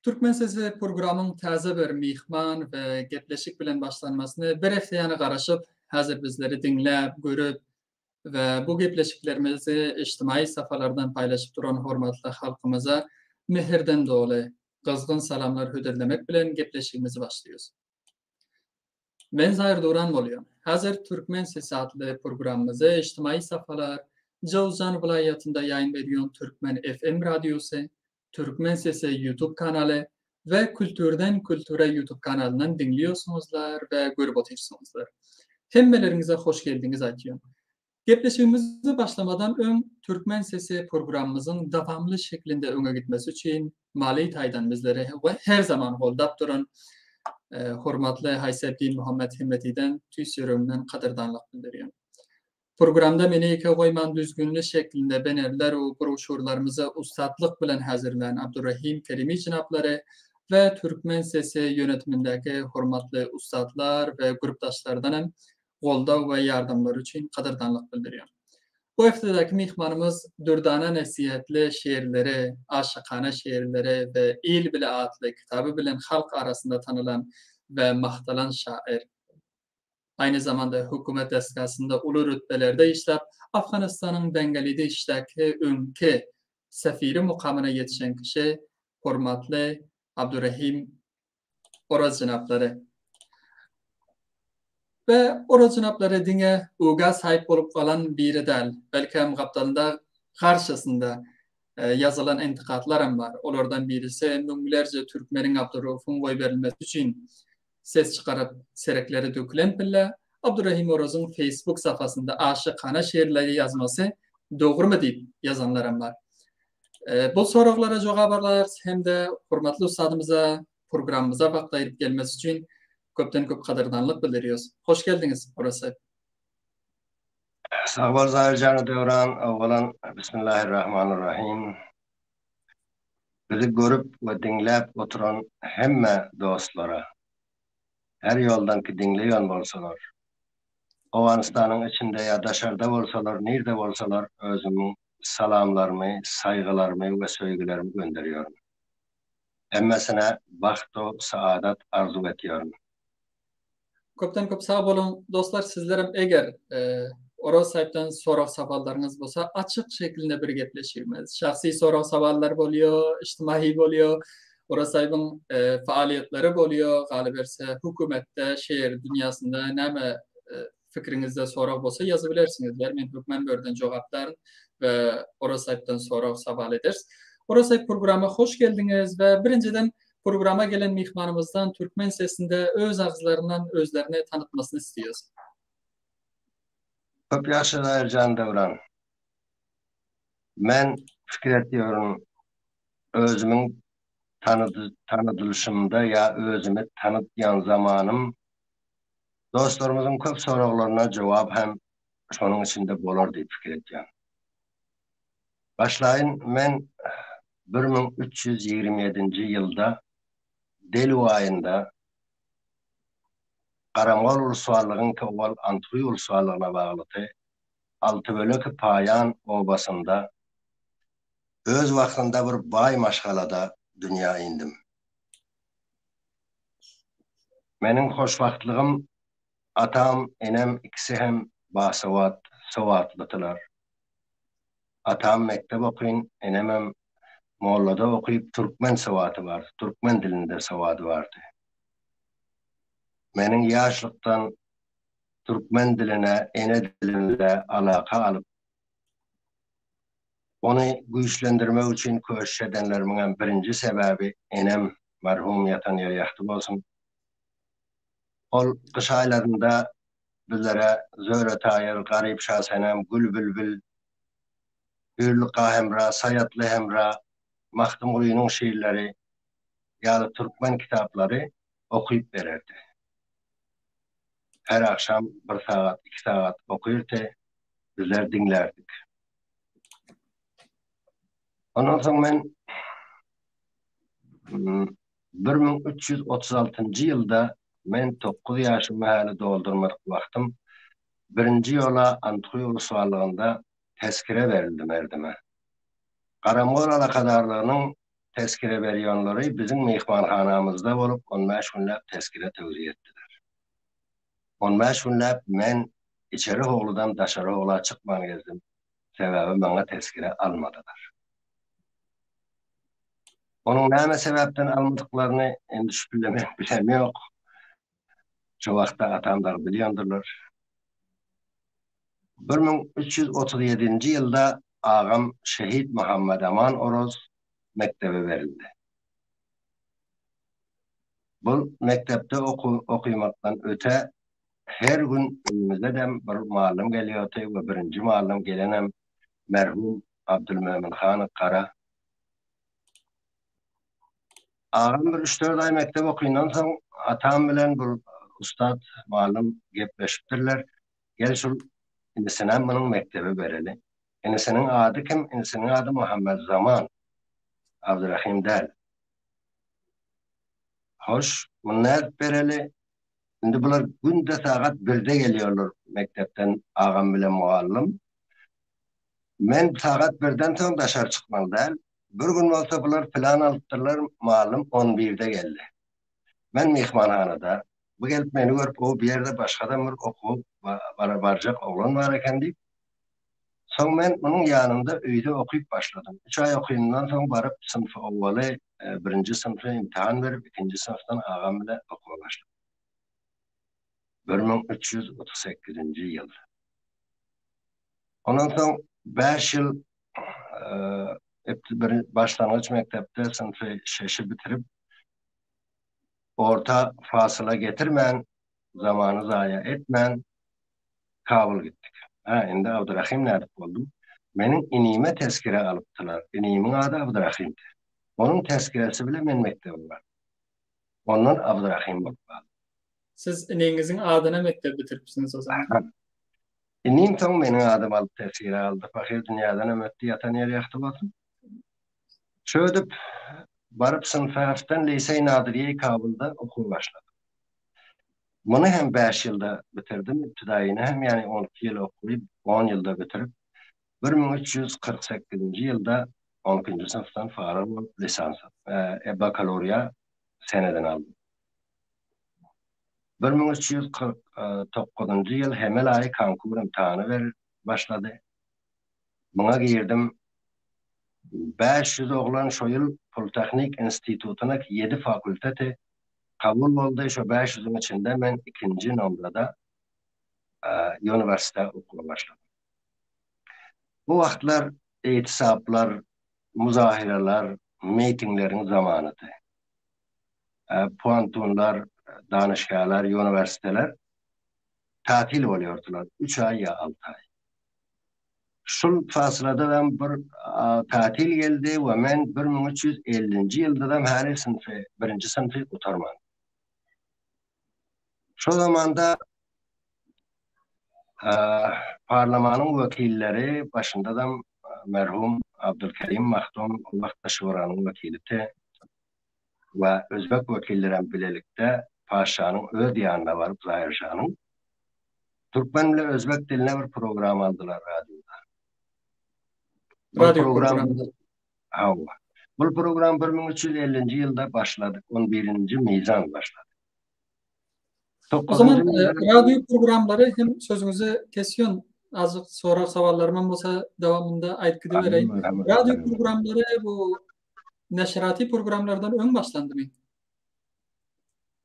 Türkmen Sesi programın taze bir mihman ve gepleşik bilen başlanmasını bir hefteyana qarışıp, hazır bizleri dinlep, görüp ve bu gepleşiklerimizi ictimai safalardan paylaşıp duran hormatly halkımıza mehirden dolu, kızgın salamlar hüderlemek bilen gepleşigimizi başlıyoruz. Ben Zahir Duran bolýan. Hazır Türkmen Sesi adlı programımızı ictimai safalar, Jowzjan vilayetinde yayın veriyon Türkmen FM radyosu, Türkmen Sesi YouTube kanalı ve Kültürden Kültüre YouTube kanalından dinliyorsunuzlar ve görüp otursunuzlar. Hemmelerinize hoş geldiniz aytýan. Gepleşigimizi başlamadan ön Türkmen Sesi programımızın davamlı şeklinde öňe gitmesi için mali taýdan bizleri her zaman holdap duran hormatly Haýsepdin Muhammed Himmeti'den tüýs ýüregimden kadyrdanlyk bildirýän. Programda meni eke goýman düzgünli şeklinde benerler o broşurlarymyzy ustatlyk bilen hazırlayan Abdurrahim Kerimi jinaplary ve Türkmen Sesi yönetimindäki hormatly ustatlar ve grupdaşlardan goldaw we ýardamlar üçin kadyrdanlyk bildirýän. Bu heftedäki mihmanymız Dürdana nesihatli şeirleri, aşıkane şeirleri ve İl bile adlı kitabı bilen halk arasında tanılan ve mahtalan şair. Aynı zamanda hükümet deskasında ulu rütbelerde işlep, Afganistan'ın Bengalide işteki öňki sefiri mukamına yetişen kişi hormatly Abdurrahim Oraz jinaplary. Ve Oraz jinaplary diňe uga sahip bolup galan biri däl, belkem gapdalda karşısında yazılan entikatlar var. Olardan birisi müňlerce Türkmeniň Abdurraufyň goý berilmesi üçin ses çıkarıp serekleri dökülen pille Abdurrahim Oroz'un Facebook sayfasında aşıkane şiirleri yazması doğru mu deyip yazanlar var. Bu sorulara cevaplar hem de hormatly ustadymyza programımıza wagt aýryp gelmesi üçin köpden köp kadyrdanlyk bildiriyoruz. Hoş geldiniz Oraz. Sağ bol Zahircan Döwran, awwalan Bismillahirrahmanirrahim. Bizi görüp ve dinläp oturan hemme dostlara, her yoldan ki dinleýän bolsalar, Awganystanyň içinde ya daşarda bolsalar, nirde bolsalar, özümiň salamlarymy, saýgylarymy we söýgülerimi gönderiyorum. Emmesine baxt o saadat arzu etýärm. Köpden köp sağ bolun dostlar, sizlerim eger Oraz saypdan sorak saballarınız bolsa açık şeklinde bir gepleşirmiz. Şahsi sorak saballar bolýar, ijtimai bolýar, Oraz saypyň faaliýetleri bolýar, galiberse hökümetde, şeýer dünýasynda näme fikriňizde sorak bolsa ýazyp bilersiňizler. Men hökmen berden jogaplar ve Oraz saypdan sorak sabal ederiz. Oraz sayp programa hoş geldiňiz ve birinciden programa gelen mihmanımızdan Türkmen Sesinde öz ağızlarından özlerini tanıtmasını istiyoruz. Köp ýaşy Zahirjan Döwran. Men fikir etýärem, özümiň tanıdylışymda ya özümi tanıtýan zamanım dostlarymyzyň köp soraklaryna jogap hem şonuň içinde bolar diýip fikir etýän. Başlaýyn, men 1327-nji ýylda Delu aýynda Garamgal Ulusallygyň Towal Antuy Ulusallygyna bagly 6 bölek Paýan obasynda öz wagtynda bir baý maşgalada dünýä indim. Meniň hoşbagtlygym atam, enem ikisi hem basawat, sowatlydylar. Atam mektep okuyun, enem hem mollada okuyup Türkmen sawaty bar, Türkmen dilinde sawaty bardy. Meniň ýaşlykdan Türkmen diline, ene diline alaka alıp onu güýçlendirmek üçin köşüş edenlerimin birinci sebäbi enem merhum yatan ýer ýahty bolsun. Ol kış aylarında bizlere Zöhre Taýir, Garyp Şahsenem, Gül Bülbül, Hürlü Hemra, Sayatlı Hemra, Mahdum Ulynyň şiirleri ýa-da Türkmen kitaplary okuyup bererdi. Her akşam 1 saat, 2 saat okuyurdu, bizler dinlerdik. Ondan soň men 1336-njy ýylda men 9 ýaşymy häli doldurmak wagtym birinji ýola Antuy Ulusalygynda teskire berildi merdime. Garamgal alakadarlygynyň tezkire berýänleri bizim mehmanhanamızda bolup 15 günläp tezkire tewzi etdiler. 15 günläp men içeri howludan daşary howla çykman gezdim. Sebäbi bana tezkire almadılar. Onun näme sebäpden almadyklaryny endi şüphilemek bilem yok. Şu wagtda atamlar bilýändirler. 1337-nji ýylda ağam Şehit Muhammed Aman Oroz mektebe verildi. Bu mektepde okuýmakdan öte her gün önümizde de bir muallim gelýärdi we birinji muallim gelenem merhum Abdülmömin Han Kara. Ağam bir 3-4 ay mektep okuyundan soň atam bilen bu ustad muallim gepleşipdirler. Gel şol inisine munyň mektebe bereli. Inisiniň ady kim? Inisiniň ady Muhammed Zaman. Abdurrahim del. Hoş, bunlar bereli. Şimdi bular günde saat 1'de geliyorlar mektepten ağam bilen muallim. Men saat 1'den soň daşar çykmaly däl. Bir gün bolsa bular plan alypdyrlar, muallim 11'de geldi. Men mehmanhanada, bu gelip meni görüp o bir yerde başgadan bir okup barjak oglan bar eken diýip. Soň men munyň ýanynda öýde okuyup başladym. 3 ay okuyundan soň baryp sınıfy awwaly birinji sınıfy imtihan berip ikinji sınıfdan ağam bilen okuwa başladym. 1338-nji ýyl. Ondan soň 5 ýyl bir başlangıç mektepde sınıfı 6'ı bitirip orta fasıla getirmen, zamanı zaya etmen, Kabul gittik. Indi Abdurrahim nädip boldum. Menin inime tezkire alıptılar. İnimin adı Abdurrahim'di. Onun tezkiresi bile men mektebim var. Ondan Abdurrahim bolup kaldı. Siz iniňiziň adyna mektep bitiripsiniz o zaman. İnim soň menin adım alıp tezkire aldı. Fakir dünýäden ömötdi ýatan ýer ýakty bolsun. Şödüp barıp sınıftan Lise-i Nadiriye-i Kabul'da okuw başladım. Bunu hem 5 ýylda bitirdim, ibtidaýyny hem yani 12 ýyl okuýup 10 ýylda bitirip 1348-nji ýylda 12-nji sınıftan faryg bolup lisans, bakalawria seneden aldım. 1349-njy ýyl hemel aý konkur imtihany berip başlady. Buna girdim. 500 oglan şo ýyl Politehnik institutuna 7 fakülteti kabul boldy. Şo 500'ün içinde men 2-nji nomrada üniversite okuwa başladym. Bu wagtlar eýtisaplar, muzahireler, mitingleriň zamanydy. Puantunlar, danışgahlar, üniversiteler tatil bolýardylar. 3 ay ya 6 ay. Şol fasylada ben bir tatil geldi we men 1350-nji ýylda häli sınıfy, 1-nji sınıfy otarman. Şo zamanda parlamanın vekilleri başında da merhum Abdülkerim Mahdum o wagtda şuranyň vekiliti we özbek vekillerem bilelikde paşanyň öz ýanyna baryp Zahirşanyň Türkmen bilen özbek diline bir program aldılar radyoda. Bu program 1350-nji ýylda başlady. 11-nji meyzan başlady. O zaman radyo programları hem sözünüzü kesiyorsun. Azıcık sorar savallarım bolsa devamında aýdyp gidebereyim. Radyo programları bu neşrati programlardan ön başlandı mı?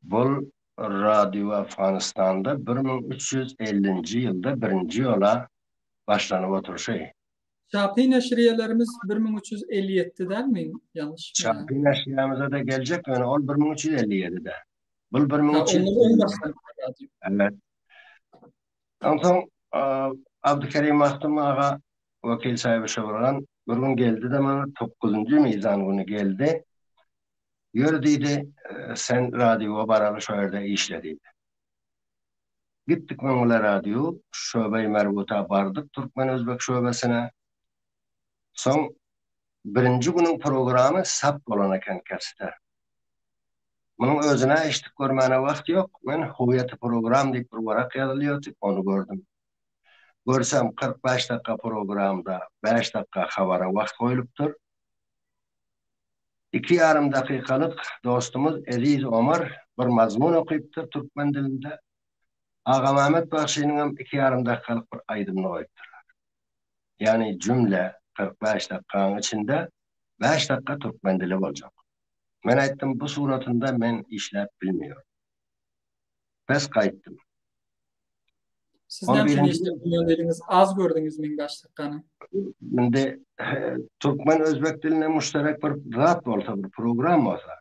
Bu Radyo Afganistan'da 1350-nji ýylda birinji ýola başlanyp oturşy. Çapy neşriyelerimiz 1357'de mi? Yanlış mı? Çapy neşriyemize de gelecek yani ol 1357'de. Bu 1357. Evet. Ondan Abdülkerim Mahdum ağa vekil sahibi şoğlan bir gün geldi de bana 9-njy meyzan günü geldi. Ýör diýdi, sen radyoga baraly şo ýerde işle diýdi. Gittik men radyo, şöbe-i merbuta bardyk Türkmen Özbek şöbesine. Soň birinji günüň programy sap bolan eken käsite. Munyň özüne eşitip görmäne wagt ýok. Men huýaty program diýip bir warak ýazylýar, onu gördüm. Görsem 45 dakika programda 5 dakika habara wagt goýulypdyr. 2,5 dakikalık dostumuz Aziz Omar bir mazmun okuyuptur Türkmen dilinde. Ağa Mehmet Bakşi'nin 2,5 dakikalık bir aydımını koyuptur. Yani cümle 45 dakikanın içinde 5 dakika Türkmen dili olacak. Ben aytdım bu suratında ben işlep bilmiyorum. Pes kayıttım. Siz näçe işlep bilýärdiňiz? Az gördüňiz 15 dakikany. Şimdi Türkmen Özbek diline müşterek bir rahat olsa, bir program olsa,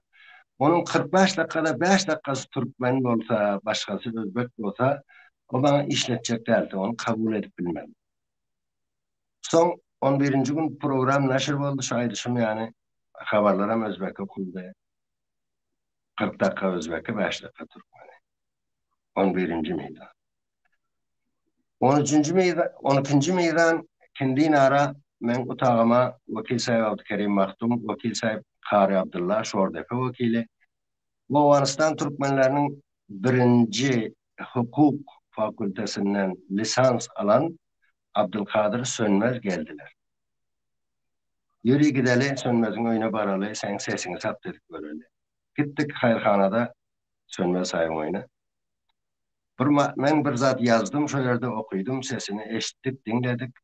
onun 45 dakikada 5 dakikası Türkmen olsa, başkası Özbek olsa, o bana işletecek derdi, onu kabul edip bilmem. Son 11. gün program neşir oldu, şahidişim yani, haberlerim Özbek okulda. 40 dakika Özbek'e 5 dakika Türkmen'e. 11. meydan. 13. meydan, 12. meydan kendin ara men utağıma Vekil Sayıp Abdülkerim Maktum, Vekil Sayıp Kari Abdullah, Şordepe vekili. Bu Afganistan Türkmenlerinin birinci hukuk fakültesinden lisans alan Abdülkadir Sönmez geldiler. Yürü gideli Sönmez'in oyuna baralı, sen sesini sap dedik böyle. Gittik hayırhanada Sönmez sayım oyuna. Men bir zat yazdım, şu yerde okuydum, sesini eşittik, dinledik.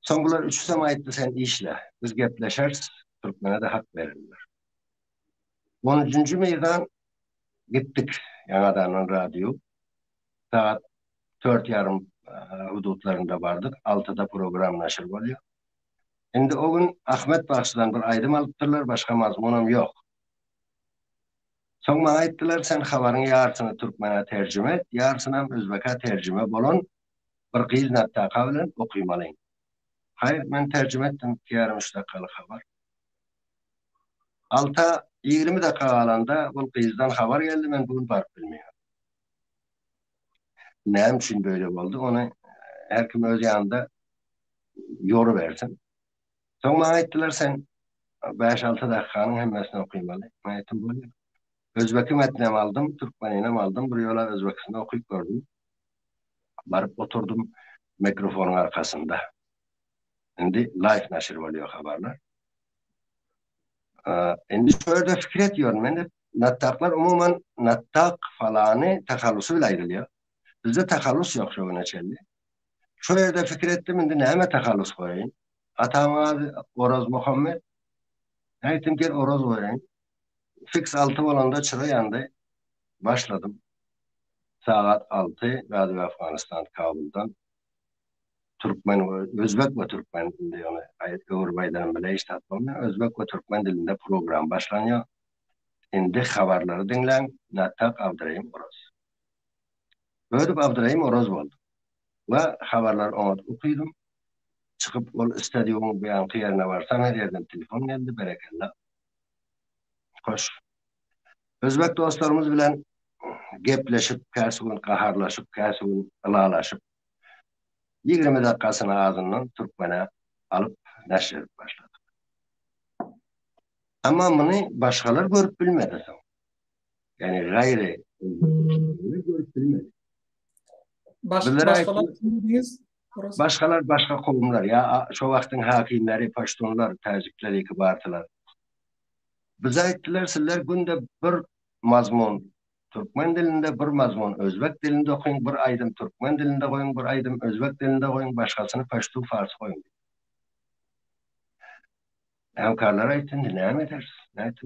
Songular 3 sema aytdı sen işle. Biz gepleşeriz, Türkmen'e de hak verirler. 13. meydan gittik Yanadan'ın radyo. Saat 4:30 hudutlarında vardık. 6'da program naşır oluyor. Şimdi o gün Ahmet Bakşı'dan bir aydım alıptırlar, başka mazmunum yok. Sonra ayttılar sen habarın yarısını Türkmen'e tercüme et, yarısını Özbek'e tercüme bolun. Bir kıyız nattaqa bilen okuymalıyım. Hayır, ben tercüme ettim 2,5 dakikalık haber. 20 dakika alanda bu kıyızdan haber geldi, ben bunu barıp bilmiyorum. Neyim için böyle oldu, onu her kim öz yanında yoru versin. Sonra ayttılar sen 5-6 dakikanın hemmesini okuymalı. Ben ettim böyle. Özbek'i metnem aldım, Türkmen'inem aldım. Bir yola Özbek'sinde okuyup gördüm. Barıp oturdum mikrofonun arkasında. Şimdi live naşır oluyor haberler. Şimdi şöyle fikir ediyorum. Ben de nattaklar umuman nattak falanı takallusuyla ayrılıyor. Bizde takallus yok şu güne çelli. Şöyle fikir ettim. Şimdi neyime takallus koyayım? Atam adı Oroz Muhammed. Haytim gel Oroz koyayım. Fix 6 olanda çıra yandı. Başladım. Saat 6 Radyo Afganistan Kabul'dan. Türkmen, Özbek ve Türkmen dilinde onu ayet Uğurbay'dan bile işte atmamıyor. Özbek ve Türkmen dilinde program başlanıyor. Şimdi haberleri dinlen. Nattak Abdurrahim Oroz. Böyle Abdurrahim Oroz oldu. Ve haberler onu okuydum. Çıkıp o stadyumun bir yankı yerine varsam her yerden telefon geldi. Berekallah. Hoş. Özbek dostlarımız bilen gepleşip, käsugün kaharlaşıp, käsugün ılalaşıp 20 dakikasını ağzından Türkmen'e alıp neşr edip başladık. Ama bunu başkalar görüp bilmedi. Yani gayri görüp bilmedi. Başkalar kimdiniz? Başkalar başka kavimler ya şu vaktin hakimleri, paştunlar, tezikleri, kibartılar. Bize ayttılar sizler günde bir mazmun Türkmen dilinde, bir mazmun Özbek dilinde okuyun, bir aydım Türkmen dilinde koyun, bir aydım Özbek dilinde koyun, başkasını Paştu, Fars koyun. Hemkarlar aytın, ne ederiz?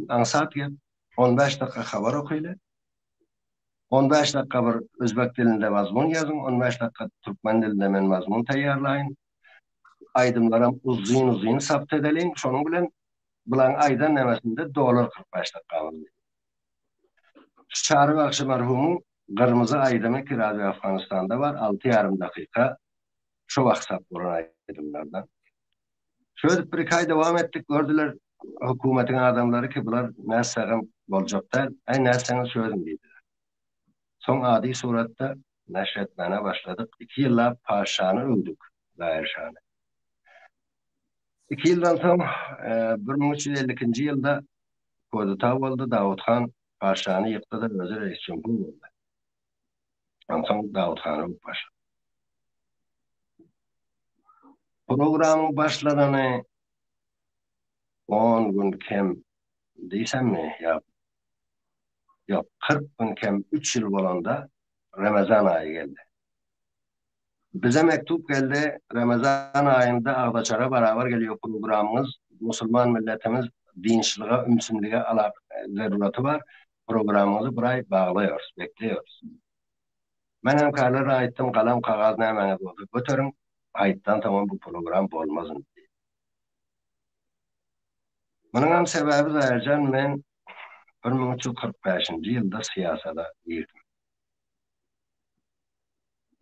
Ansat gel. 15 dakika haber okuyla. 15 dakika bir Özbek dilinde mazmun yazın, 15 dakika Türkmen dilinde men mazmun tayarlayın. Aydımlarım uzun sapt edelim. Şonun bilen bulan aydan nemesinde dolar 45 dakika alır. Çağrı Bakşı merhumu Kırmızı Aydımı ki Radyo Afganistan'da var. 6,5 dakika şu vaksat bulan aydımlardan. Şöyle bir ay devam ettik. Gördüler hükümetin adamları ki bunlar nesagım olacaklar. Ay nesagın sözüm dediler. Son adi suratta neşretmene başladık. 2 yılla paşanı öldük. Dairşanı. 2 yıldan sonra 1352. yılda Kodutav oldu. Davut Han paşanı yıktı da özür reis cumhur oldu. Ondan Davut Han'ı başladı. Programın başlarını 10 gün kem değilsen mi ya? Yok, 40 gün kem 3 yıl bolanda Ramazan ayı geldi. Bize mektup geldi, Ramazan ayında Ağdaçar'a beraber geliyor programımız. Müslüman milletimiz dinçliğe, ümsünlüğe zarurati var. Programımızı buraya bağlıyoruz, bekliyoruz. Ben hemkarlara aittim, kalam kağıt ne hemen oldu. Götürün, aittan tamam bu program olmazın. Bunun hem sebebi de Ercan, ben 1345. yılda siyasada girdim.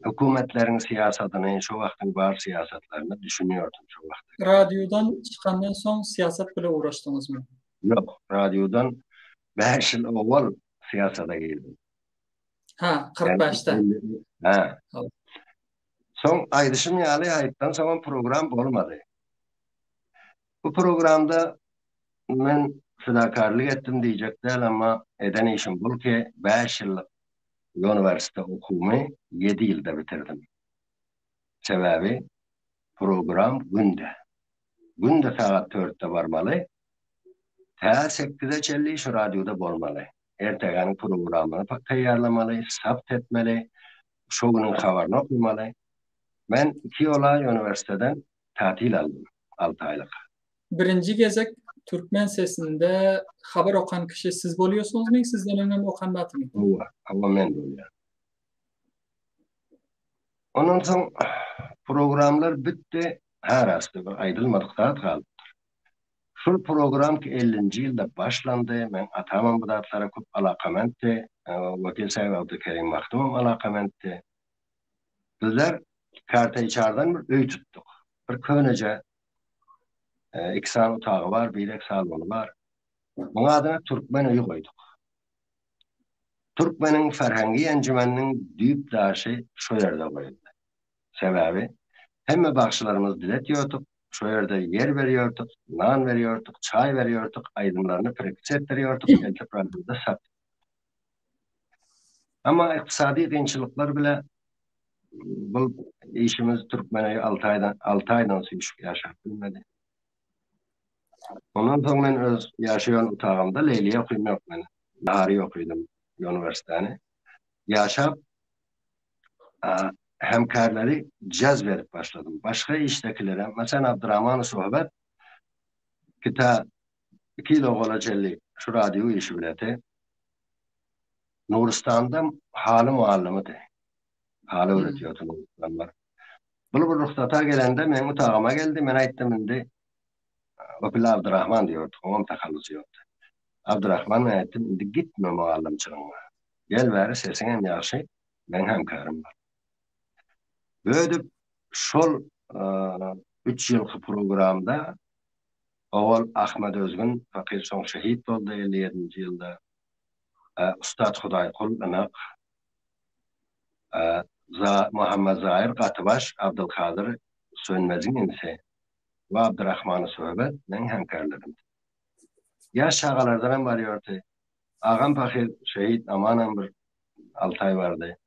Hükümetlerin siyasetini, şu vaktin var siyasetlerini düşünüyordum şu vaktin. Radyodan çıkandan son siyaset bile uğraştınız mı? Yok, radyodan 5 yıl evvel siyasete girdim. Ha, 45'te. Ha. Son ayrışım yali ayıttan sonra program olmadı. Bu programda ben fedakarlık ettim diyecekler ama eden işim bu ki 5 yıllık üniversite okumayı 7 yılda bitirdim. Sebebi program günde. Günde saat 4'te varmalı. Saat 8'e çelli şu radyoda olmalı. Erteğin programını tayarlamalı, sapt etmeli, şovunun haberini okumalı. Ben 2 yıla üniversiteden tatil aldım. 6 aylık. Birinci gezek Türkmen sesinde haber okan kişi siz boluyorsunuz mu? Sizden önemli okan batı mı? Ama ben de öyle. Ondan sonra programlar bitti. Her hafta ayrılmadıklar kaldı. Şu program ki 50. yılda başlandı. Ben atamam bu datlara çok alakamentti. Vakil Sayın Abdülkerim Mahtumum alakamentti. Bizler karta içeriden bir öy tuttuk. Bir könece 2 salon otağı var, bir salonu var. Bunun adına Türkmen öy koyduk. Türkmenin Ferhangi Encümeninin düyüp daşı şu yerde koyuldu. Sebebi hem bakışlarımız dilet yiyorduk, şu yerde yer veriyorduk, nan veriyorduk, çay veriyorduk, aydınlarını praktis ettiriyorduk, enterprizde sattık. Ama iktisadi gençlikler bile bu işimiz Türkmen'e 6 aydan sürüş yaşap bilmedi. Ondan sonra ben öz yaşayan otağımda Leyli'ye okuyum yok ben. Nahari okuyordum üniversiteni. Yaşap hemkarları cezberip başladım. Başka iştekilere, mesela Abdurrahman-ı Sohbet, kita 2 yıl olacelli şu radyo işi bileti, Nuristan'da halı muallimiydi. Halı öğretiyordu Nuristanlar. Bunu ruhsata gelende benim otağıma geldi. Ben ayttim indi. Opila Abdurrahman diyordu. Onun takallısı yoktu. Abdurrahman ben ayttim indi gitme muallimçiliğine. Gel veri sesin hem yaxşı. Ben hemkarım var. Böyle şol 3 yılki programda Oğul Ahmet Özgün fakir son şehit oldu 57. yılda. Ustad Hudaykul Inak, Muhammed Zahir Katıbaş, Abdülkadir Sönmez'in inisi ve Abdurrahman-ı Sohbet ben hemkarlarım. Yaş şağalardan varıyordu. Ağam fakir şehit amanın bir 6 ay vardı.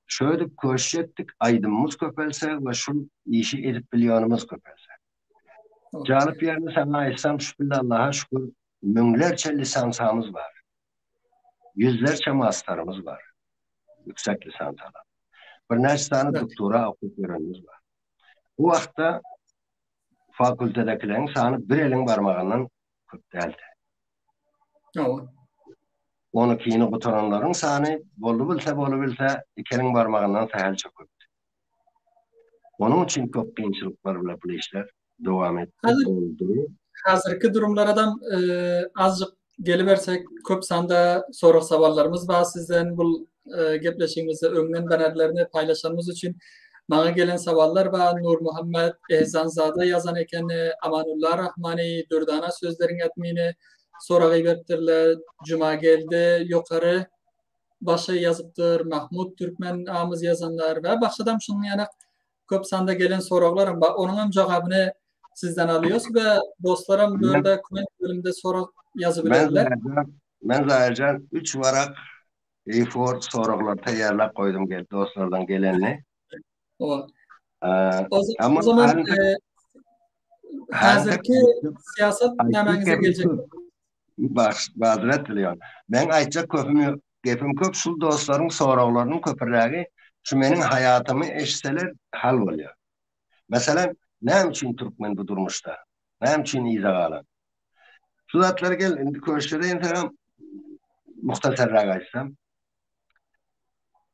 Şöyle koşuş ettik, aydınımız köpelse ve şu işi edip milyonumuz köpelse. Canip yerini sana ayırsam şükür Allah'a şükür münlerce lisansımız var. Yüzlerce masterımız var. Yüksek lisans alan. Bir neçə tane doktora okuyup öğrenimiz var. Bu vaxtda fakültedekilerin sanı bir elin barmağından köp değildi. 12'ni kuturanların sanı bolu bilse 2 elin barmağından sahil çok köptü. Onun için çok gençlikler bile bu işler devam etti. Hazırki durumlardan azıcık geliversek köp sanda soru savallarımız var sizden bu gepleşiğimizde öňden benerlerini paylaşanımız için bana gelen savallar var. Nur Muhammed Ehzanzada yazan eken Amanullah Rahmani Dürdana sözlerin etmini sorağı beripdirler. Cuma geldi yukarı başa yazıptır. Mahmud Türkmen amız yazanlar ve başladım şunun yanak köp sanda gelen sorularım var. Onun cevabını sizden alıyoruz ve dostlarım böyle komment bölümünde soru yazabilirler. Ben Zahircan 3 varak A4 sorular tayarlap koydum dostlardan gelenini. O Ama zaman hazırki siyaset demenize gelecek. Baziret diliyorum. Ben aytacak gepim köp, şul dostlarım, soğraqlarının köpürlegi, şu menin hayatımı eşseler hal oluyor. Mesela, ne için Türkmen bu durmuşta? Ne için iza qalan? Şu zatlar gel, indi köşede intiram, muhtasarra qaçsam.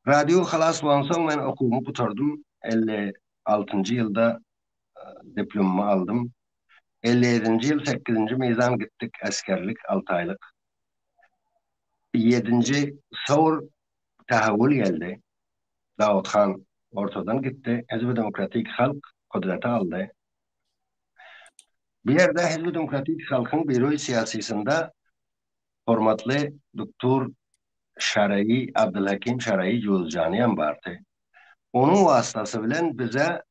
Radyo xalas bolsam, ben okumu buturdum. 56. yılda diplomumu aldım. 57. yıl 8. meyzan gittik, askerlik 6 aylık. 7. Savur tahavvul geldi. Davut Khan ortadan gitti. Hizb-i Demokratik Halk kudreti aldı. Bir yerde Hizb-i Demokratik Halk'ın büro siyasisinde hormatlı Doktor Şarai, Abdülhakim Şarai Cuzcaniyan vardı. Onun vasıtası bilen bize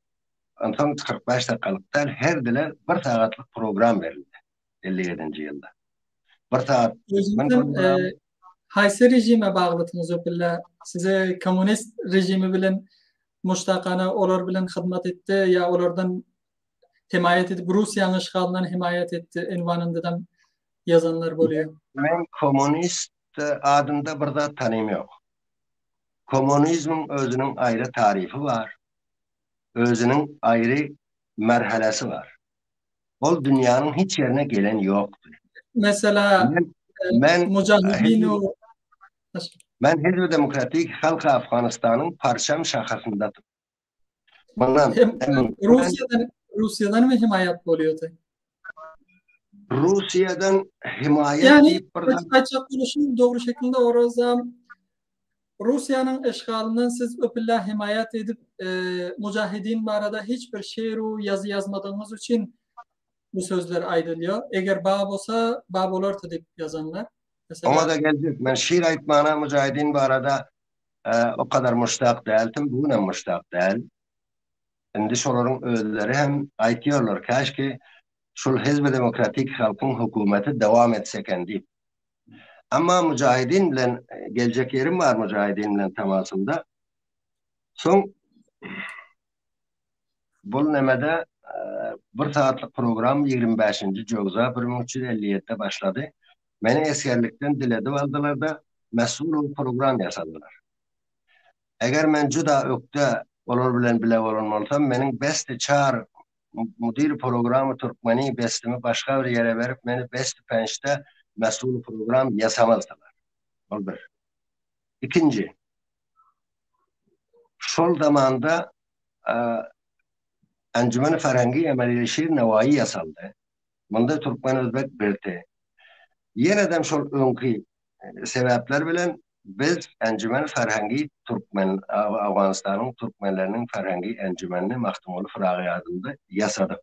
45 dakikalıktan her diler bir saatlik program verildi. 57. yılda. Bir saat Özümden haysi rejime bağlısınız öpülle. Size komünist rejimi bilen muştaqana olar bilen hizmet etti ya olardan himayet edip Rusya'nın işgalinden himayet etti envanındadan yazanlar buluyor. Ben komünist adında bir zat tanıyım yok. Komünizmin özünün ayrı tarifi var. Özünün ayrı merhalesi var. O dünyanın hiç yerine gelen yoktur. Mesela Ben Hizb-i Demokratik Halk Afganistan'ın parçam şahısındadır. Rusya'dan mı himayet buluyordu? Rusya'dan himayet yani açık konuşun doğru şekilde orada Rusya'nın işgalinden siz öpülla himayet edip mücahidin barada hiçbir şiiru yazı yazmadığınız için bu sözler aydılıyor. Eğer bab olsa bab olurdu deyip yazanlar. Mesela, ona da gelecek. Ben şiir aytmana mücahidin barada o kadar müştak değildim. Bugüne müştak değil. Şimdi şoların özleri hem aytıyorlar. Keşke şu Hizb-i Demokratik Halkın hükümeti devam etseken deyip. Ama mücahidin bilen gelecek yerim var mücahidin bilen temasında. Son bu nemede bir saatlik program 25. Cogza 1357'de başladı. Beni eskerlikten diledi aldılar da mesul program yasadılar. Eğer ben juda ökte olur bilen bile olsam, benim besti çağır müdür programı Türkmeni bestimi başka bir yere verip beni besti pençte mesul program yasamazdılar. O bir. İkinci, şol zamanda Encümen-i Ferhengi Emelleşir Nevai yasaldı. Bunda Türkmen Özbek birti. Yeniden şol önkü sebepler bilen biz Encümen-i Ferhengi Türkmen, Afganistan'ın Türkmenlerinin Ferhengi Encümenini Mahtumulu Fıragı adında yasadık.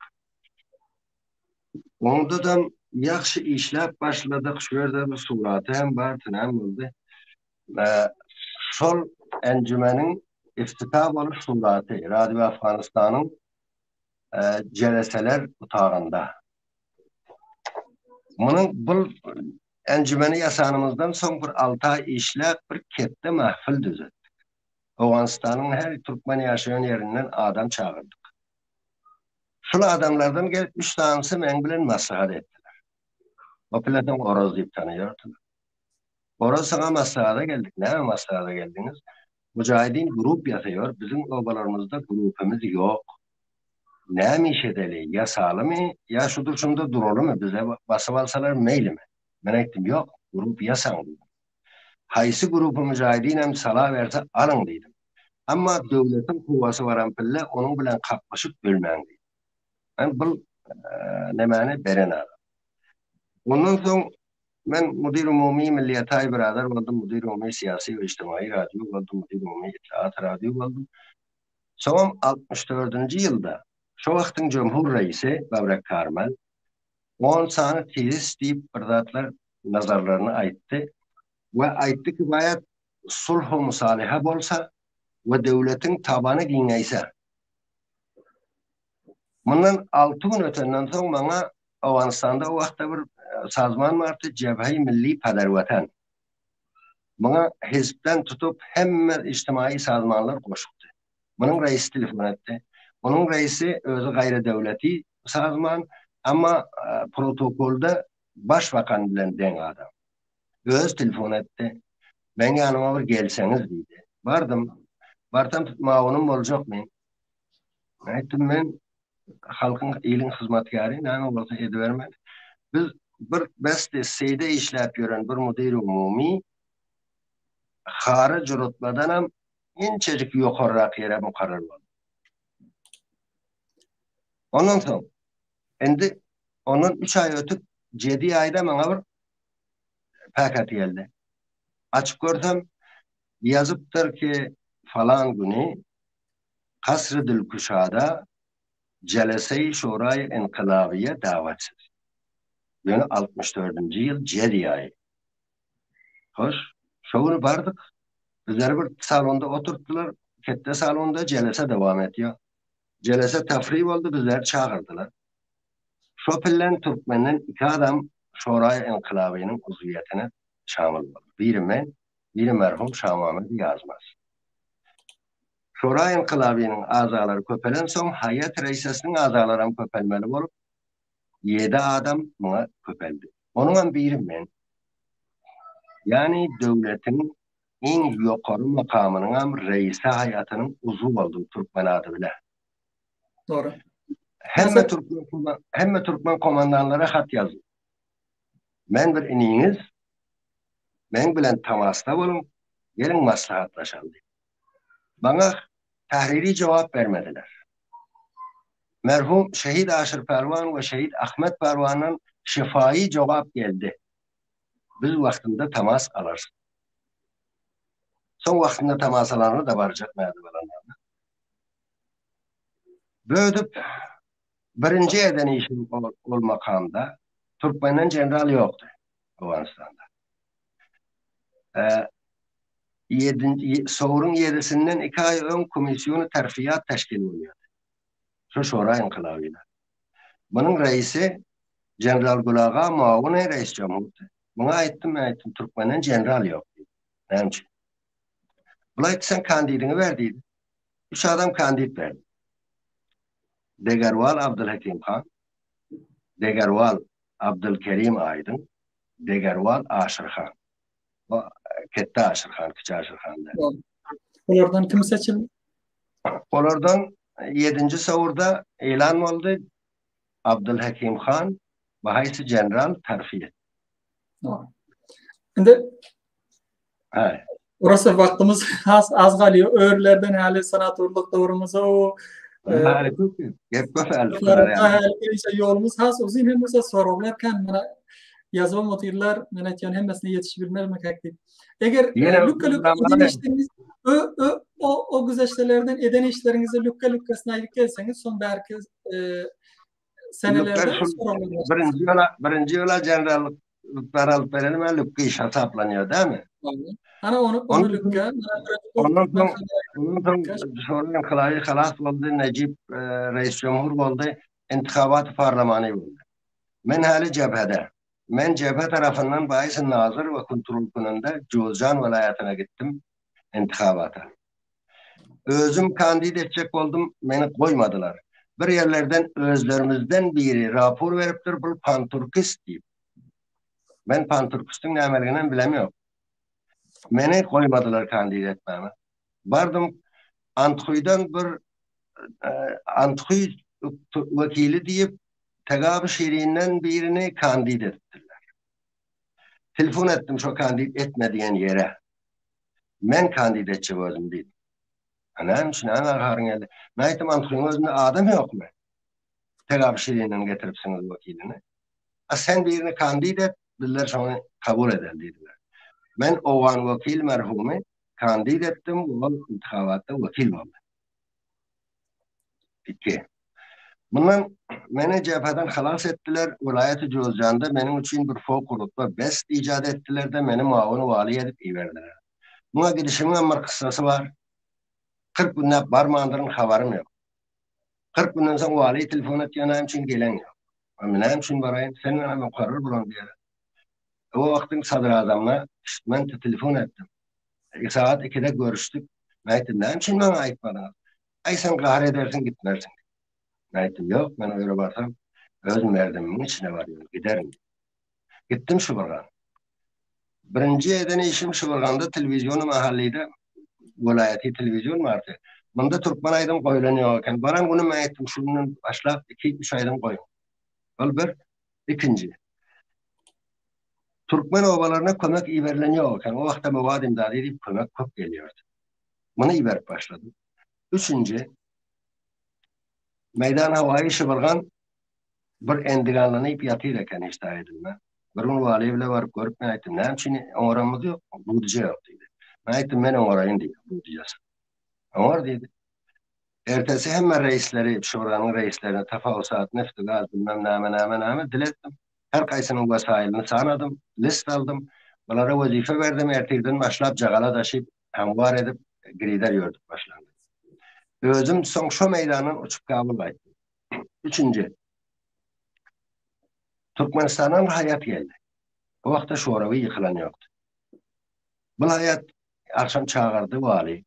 Onda da yaxşı işlep başladık. Şöyle bir suratı hem bartın hem oldu. Şol encümenin iftitah oluş suratı Radyo Afganistan'ın celeseler otağında. Bunun bu encümeni yasanımızdan son bir 6 ay işlep bir kette mahfil düzettik. Afganistan'ın her Türkmen yaşayan yerinden adam çağırdık. Şul adamlardan gelip 3 tanesi men bilen maslahat ettiler. O platon Oroz deyip tanıyordular. Oroz sana maslahata geldik. Ne maslahata geldiniz? Mücahidin grup yatıyor. Bizim obalarımızda grupumuz yok. Ne iş edeli? Ya sağlı mı? Ya şudur şunda durulu mu? Bize basıp alsalar meyli mi? Ben ettim yok. Grup yasan dedim. Haysi grubu mücahidinem sala verse alın dedim. Ama devletin kuvvası varan pille onun bilen kaplaşıp bölmen dedim. Ben bu nemane beren adam. Ondan sonra ben Müdür Umumi Milliyetay Birader oldum. Müdür Umumi Siyasi ve İçtimai Radyo oldum. Müdür Umumi İttihat Radyo oldum. Son 64. yılda şu vaktin Cumhur Reisi Babrek Karmel 10 tane tesis deyip bırdatlar nazarlarını ayttı. Ve ayttı ki bayat sulh-u musaliha bolsa ve devletin tabanı giyineyse. Bundan 6 gün ötenden sonra bana Afganistan'da o vakti bir sazman vardı. Cebhe-i Milli Pedervatan. Bana hizpten tutup hemen içtimai sazmanlar koşuktu. Bunun reisi telefon etti. Onun reisi özü gayri devleti sazman ama protokolda Başbakan bilen den adam. Öz telefon etti. Ben yanıma bir gelseniz dedi. Bardım. Bartam tutmağınım olacak mı? Aytdım ben halkın iyiliğin hizmetkarı. Ne olursa edivermez. Biz bir beste seyde işlep gören bir müdür umumi hariç rütbeden hem incecik yukarırak yere mukarrer oldu. Ondan sonra endi onun 3 ay ötüp 7 ayda bana bir paket geldi. Açıp görsem yazıptır ki falan günü Kasr-ı Dilkuşa'da Celese-i Şurayı İnkılabiye davetsiz. Yani 64. yıl 7 ay. Hoş. Şovunu bardık. Bizleri bir salonda oturttular. Kette salonda celese devam ediyor. Celese tefrih oldu. Bizleri çağırdılar. Şopillen Türkmen'den 2 adam Şurayı İnkılabiye'nin uzviyetine şamil oldu. Biri men, biri merhum Şah Yazmaz. Şura İnkılabiye'nin azaları köpelen son hayat reisesinin azaları hem köpelmeli olup 7 adam buna köpeldi. Onun biri men. Yani devletin en yukarı makamının hem reisi hayatının uzuv oldum Türkmen adı bile. Doğru. Hemme Türkmen komandanlara hat yazdım. Men bir ininiz, men bilen tamasta olun, gelin maslahatlaşalım. Bana tahriri cevap vermediler. Merhum Şehit Aşır Pervan ve Şehit Ahmet Pervan'ın şifai cevap geldi. Biz vaktinde temas alırız. Son vaktinde temas alanı da varacak merdivenlerine. Böyüdüp birinci eden işim ol makamda Türkmen'den general yoktu Afganistan'da. Soğurun 7'sinden 2 ay ön komisyonu terfiyat teşkil oluyor. Şu Şura İnkılabi'yle. Bunun reisi General Gulaga Maune Reis Cumhur'du. Buna aittim Türkmen'den general yok. Nemçin. Buna sen kandidini verdiydin. 3 adam kandid verdi. Degarwal Abdülhakim Khan, Degarwal Abdülkerim Aydın, Degarwal Aşır Khan. O Kette Aşır Khan, Küçük Aşır Khan'da. Onlardan kim seçildi? Onlardan 7. savurda ilan oldu. Abdülhakim Khan, bahaysi general terfi. Şimdi Evet. orası vaktimiz az kalıyor. Öğrelerden hali sanatörlük doğrumuza o yolumuz has uzun hem de sorularken bana yazma motivler menetyon hem mesne yetişebilmez mekakti. Eğer lükka eden işleriniz o güzeştelerden eden işlerinize lükka sınaylık gelseniz son belki senelerde birinci yola generallık alıp verelim ve lükka iş hesaplanıyor değil mi? Ana onu lükka onun sonra kılayı halas oldu Necip Reis Cumhur oldu intikabat parlamanı oldu. Men hali cephede. Men cephe tarafından bayisin nazır ve kontrol konunda Cuzcan velayetine gittim intikabata. Özüm kandid edecek oldum, beni koymadılar. Bir yerlerden özlerimizden biri rapor veriptir bu panturkist deyip. Ben panturkistin ne emelgenen bilemiyorum. Beni koymadılar kandid etmeme. Bardım Antkuy'dan bir Antkuy vekili deyip Tegab-ı Şirin'den birini kandid ettiler. Telefon ettim şu kandid etmediğin yere. Men kandid edecek özüm dedim. Anam için ağırın geldi. Naytım Antkuy'un özünde adam yok mu? Tegab-ı Şirin'den getiripsiniz vekilini. Sen birini kandid et, bizler sonra kabul eder dediler. Ben ovan vekil merhumu kandid ettim, o intihavatta vekil oldu. İki. Bundan beni cepheden halas ettiler. Vilayet-i Cuzcan'da benim için bir fokurlukla best icat ettiler de beni muavunu vali edip iyi verdiler. Buna gidişimin bir kıssası var. 40 günden barmağındırın haberim yok. 40 günden sonra valiye telefon et yanayım için gelen yok. Neyim için barayım? Senin hemen karar bulan diye. O vaktin sadrazamına ben telefon ettim. Saat 2'de görüştük. Neyim için bana ayıtmadınız? Ay sen kahre edersin gitmersin. Neyim yok ben öyle barsam özüm verdiğimin içine varıyorum. Giderim. Gittim Şuburgan. Birinci eden işim Şuburgan'da televizyonu mahallede vilayeti televizyon vardı. Bunda Türkmen aydım koyulanıyorken. Baran bunu ben ettim. Şunun başlap 2-3 aydım koyun. Ol bir. İkinci. Türkmen ovalarına kömek iverleniyorken o vakta Muvad imdadı edip kömek çok geliyordu. Bunu iverip başladım. Üçüncü. Meydan havayı Şuburgan bir endiganlanıp yatıyırken işte edilme. Bir gün valiye bile varıp görüp ben ettim. Ne için oranımız yok? Budice yok dedi. Ben ettim ben orayın dedi. Budicesi. Onlar dedi. Ertesi hemen reisleri, şuranın reislerine tafavusat, nefti gaz, bilmem name dilettim. Her kaysının vesailini sanadım, list aldım. Bunlara vazife verdim, ertirden başlap cagala taşıyıp, var edip, grider yorduk başlandı. Özüm son şu meydanın uçup kabul ettim. Üçüncü, Türkmenistan'dan hayat geldi. Bu vakta şoravi yıkılan yoktu. Bu hayat akşam çağırdı vali.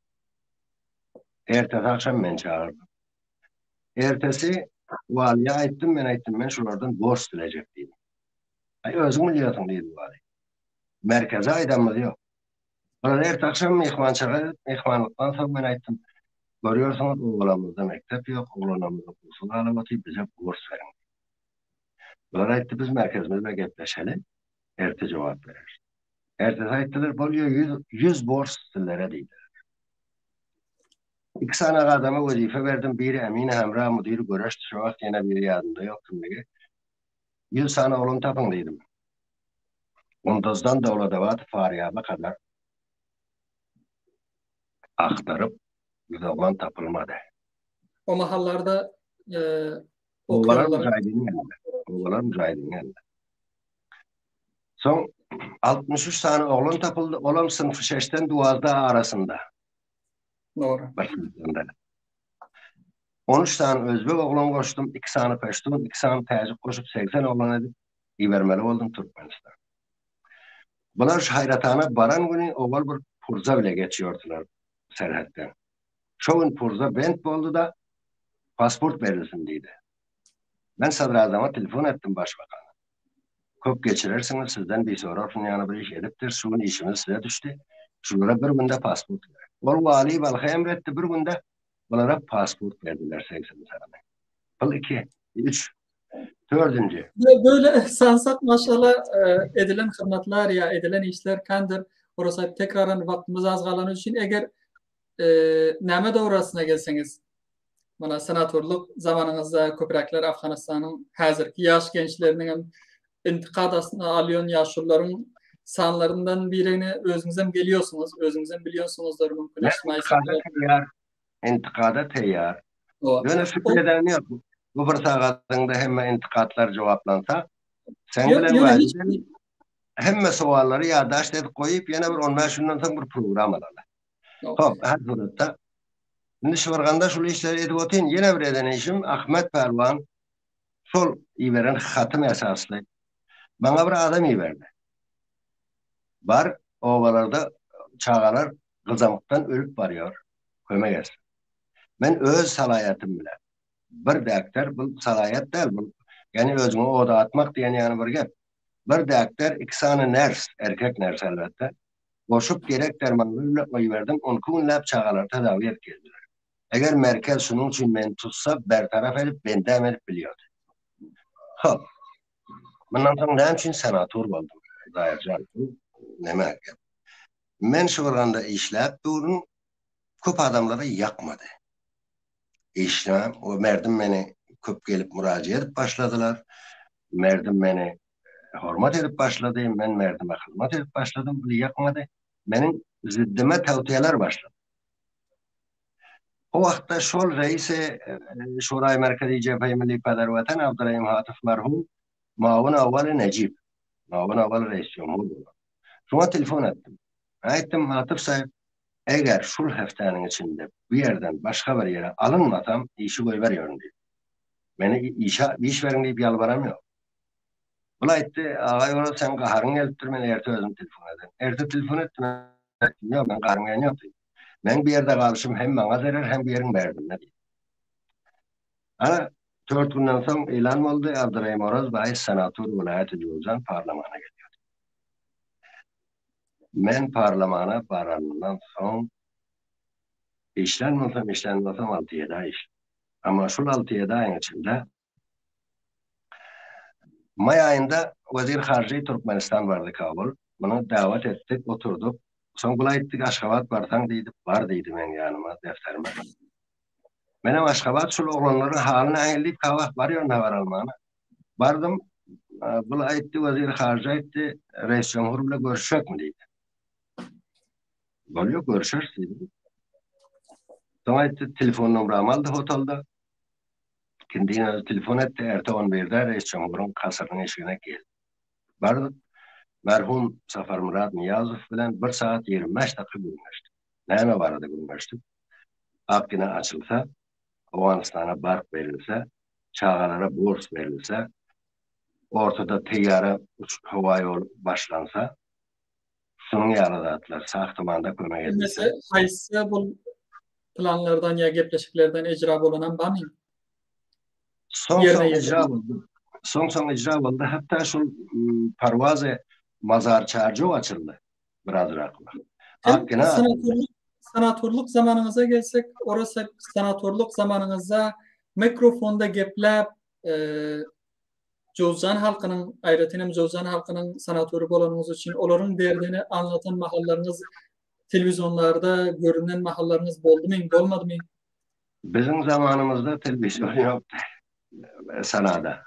Ertesi akşam ben çağırdım. Ertesi valiye aittim, ben şuradan borç dilecek dedim. Ay özüm biliyorsun dedi vali. Merkeze aydamız yok. Bana ertesi akşam mihmançağa, mihmanlıktan sonra ben aittim. Görüyorsunuz oğlanımızda mektep yok, oğlanımızda kursul alamatı bize borç verin. Bunlar aitti biz merkezimizde gepleşelim, ertesi cevap verir. Ertesi aittiler, boluyor 100 borç sizlere deydi. İki tane adama vazife verdim. Biri Emine Hemra müdürü görüştü. Şu vakit yine biri yadında yok. 100 tane oğlum tapın dedim. Ondozdan Davladavat Fariyaba kadar aktarıp bir oğlan tapılmadı. O mahallarda Oğlan okuyorlar. mücahidinin elinde. Oğlan mücahidinin elinde. Son 63 tane oğlan tapıldı. Oğlan sınıfı 6'ten 9'da arasında. Doğru. Başında. 13 tane Özbek oğlan koştum. 2 tane Peştun, 2 tane Tacik koşup 80 oğlan edip ivermeli oldum Türkmenistan. Bunlar hayratana baran günü oval bir purza bile geçiyordular serhatten. Çoğun purza bent oldu da pasport verilsin dedi. Ben sadrazama telefon ettim başbakana. Köp geçirirsiniz sizden bir sorar yani bir iş ediptir. Şunun işimiz size düştü. Şunlara bir günde pasport ver. O vali balka emretti bir günde bunlara pasport verdiler 80 tane. Bıl 2, 3, 4. Böyle sansat maşallah edilen hizmetler ya edilen işler kandır. Orası tekrardan vaktimiz az kalan için eğer neme doğrusuna gelseniz bana senatörlük zamanınızda köprekler Afganistan'ın hazırki yaş gençlerinin intikadasını alıyorsun yaşlıların sanlarından birini özünüzden geliyorsunuz. Özünüzden biliyorsunuzdur mümkün içtimai İntikada teyyar. o. Böyle şüphe eden yok. Bu bir sağadında hem intikatlar cevaplansa sen Yok bilen yok var. hiç Hem soğalları yadaşt edip koyup yine bir 15 günden sonra bir program alalım. Hop, her sırada. Şimdi şıvarganda şu işleri edip otayım. Yine bir eden işim Ahmet Pervan sol veren hatım esaslı. Bana bir adam verdi. Var ovalarda çağalar kızamıktan ölüp varıyor. Köme gelsin. Ben öz salayatım bile. Bir dektar bu salayat değil. Bu, yani özümü oda atmak diyen yani bir gep. Bir dektar 2 tane ners, erkek ners elbette. Boşup gerek dermanlarıyla koyuverdim. 10 günlep çağalar tedavi et geldiler. Eğer merkez şunun için ben tutsa bertaraf edip ben de edip biliyordu. Hop. Bundan sonra ne için senatör oldum? Daircan. Ne merak. Men şu oranda işlep durun köp adamları yakmadı. İşlem o merdim beni köp gelip müracaat edip başladılar. Merdim beni hürmet edip başladı. Ben merdime hürmet edip başladım. Bunu yakmadı. Benim ziddime tavsiyeler başladı. O vakta şol reisi Şurayı Merkezi Cephe-i Milli Pedervatan Abdurrahim Hatif merhum Mavun Avval Necip. Mavun Avval Reis Cumhur. Şuna telefon ettim. Ayettim Hatif sahip eğer şu haftanın içinde bir yerden başka bir yere alınmasam işi koyuveriyorum diyor. Beni iş verin deyip yalvaramıyor. Bula etti, ağay orada sen kaharın geliptir, beni ertesi özüm telefon edin. Ertesi telefon ettim, yok ben kaharın gelin yok deyip. Ben bir yerde kalışım hem bana zarar hem bir yerin verdim ne diyeyim. Ana 4 günden sonra ilan oldu, Abdurrahim Oraz Bahis Senatör Vilayeti Cuzan Parlamento'na geldi. men parlamana baranından son işlenmesem 6-7 ay iş. Ama şu 6-7 ayın içinde May ayında Vazir Harcı Türkmenistan vardı Kabul. Bunu davet ettik, oturduk. Son kula ettik Aşgabat barsan deydi. Var deydi men yanıma, defterime. Benim Aşgabat şu oğlanların halini ayırlayıp kavak var ya ne var almana. Bardım, kula etti Vazir Harcı etti. Reis Cumhur'la görüşecek mi deydi. Böyle görüşürüz deydi. Sonra etti telefon numaramı aldı otelde. Kendine telefon etti. Ertuğrul Bey'de Reis Cumhur'un kasırının eşiğine geldi. Bardım. Merhum Zafer Murat Niyazov bilen 1 saat 25 dakika görüştük. Näme barada görüştük? Akgina açılsa, Afganistan'a bark verilse, çağalara burs verilse, ortada teyyare hava yolu başlansa, şunun yaradatlar sahtamanda kömek edilse. Mesela haysi bu planlardan ya gepleşiklerden icra bolunan barmı? Son icra oldu. Hatta şu parvazı mazar çarjı açıldı. Biraz rakla. Akgina Sanatörlük zamanınıza gelsek, orası sanatörlük zamanınızda mikrofonda geplep Jozan halkının, ayrıca Jozan halkının sanatörü bolanınız için onların derdini anlatan mahallarınız televizyonlarda görünen mahallarınız boldu mu, bolmadı mı? Bizim zamanımızda televizyon yoktu. Sanada.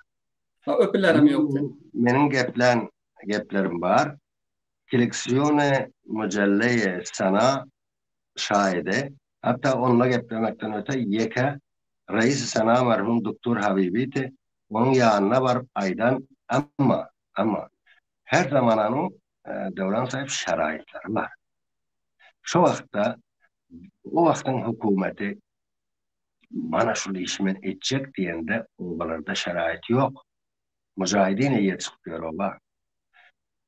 Öpülerim yoktu. Benim geplerim var. Koleksiyonu mücelleye sana şahide. Hatta onunla geplemekten öte yeke reis sana merhum Doktor Habibiydi. Onun yanına var aydan ama her zaman onun Devran sahip şeraitleri var. Şu vakta o vaktin hükümeti bana şu işimin edecek diyende onlarda şerait yok. Mücahidine yetişiyor Allah.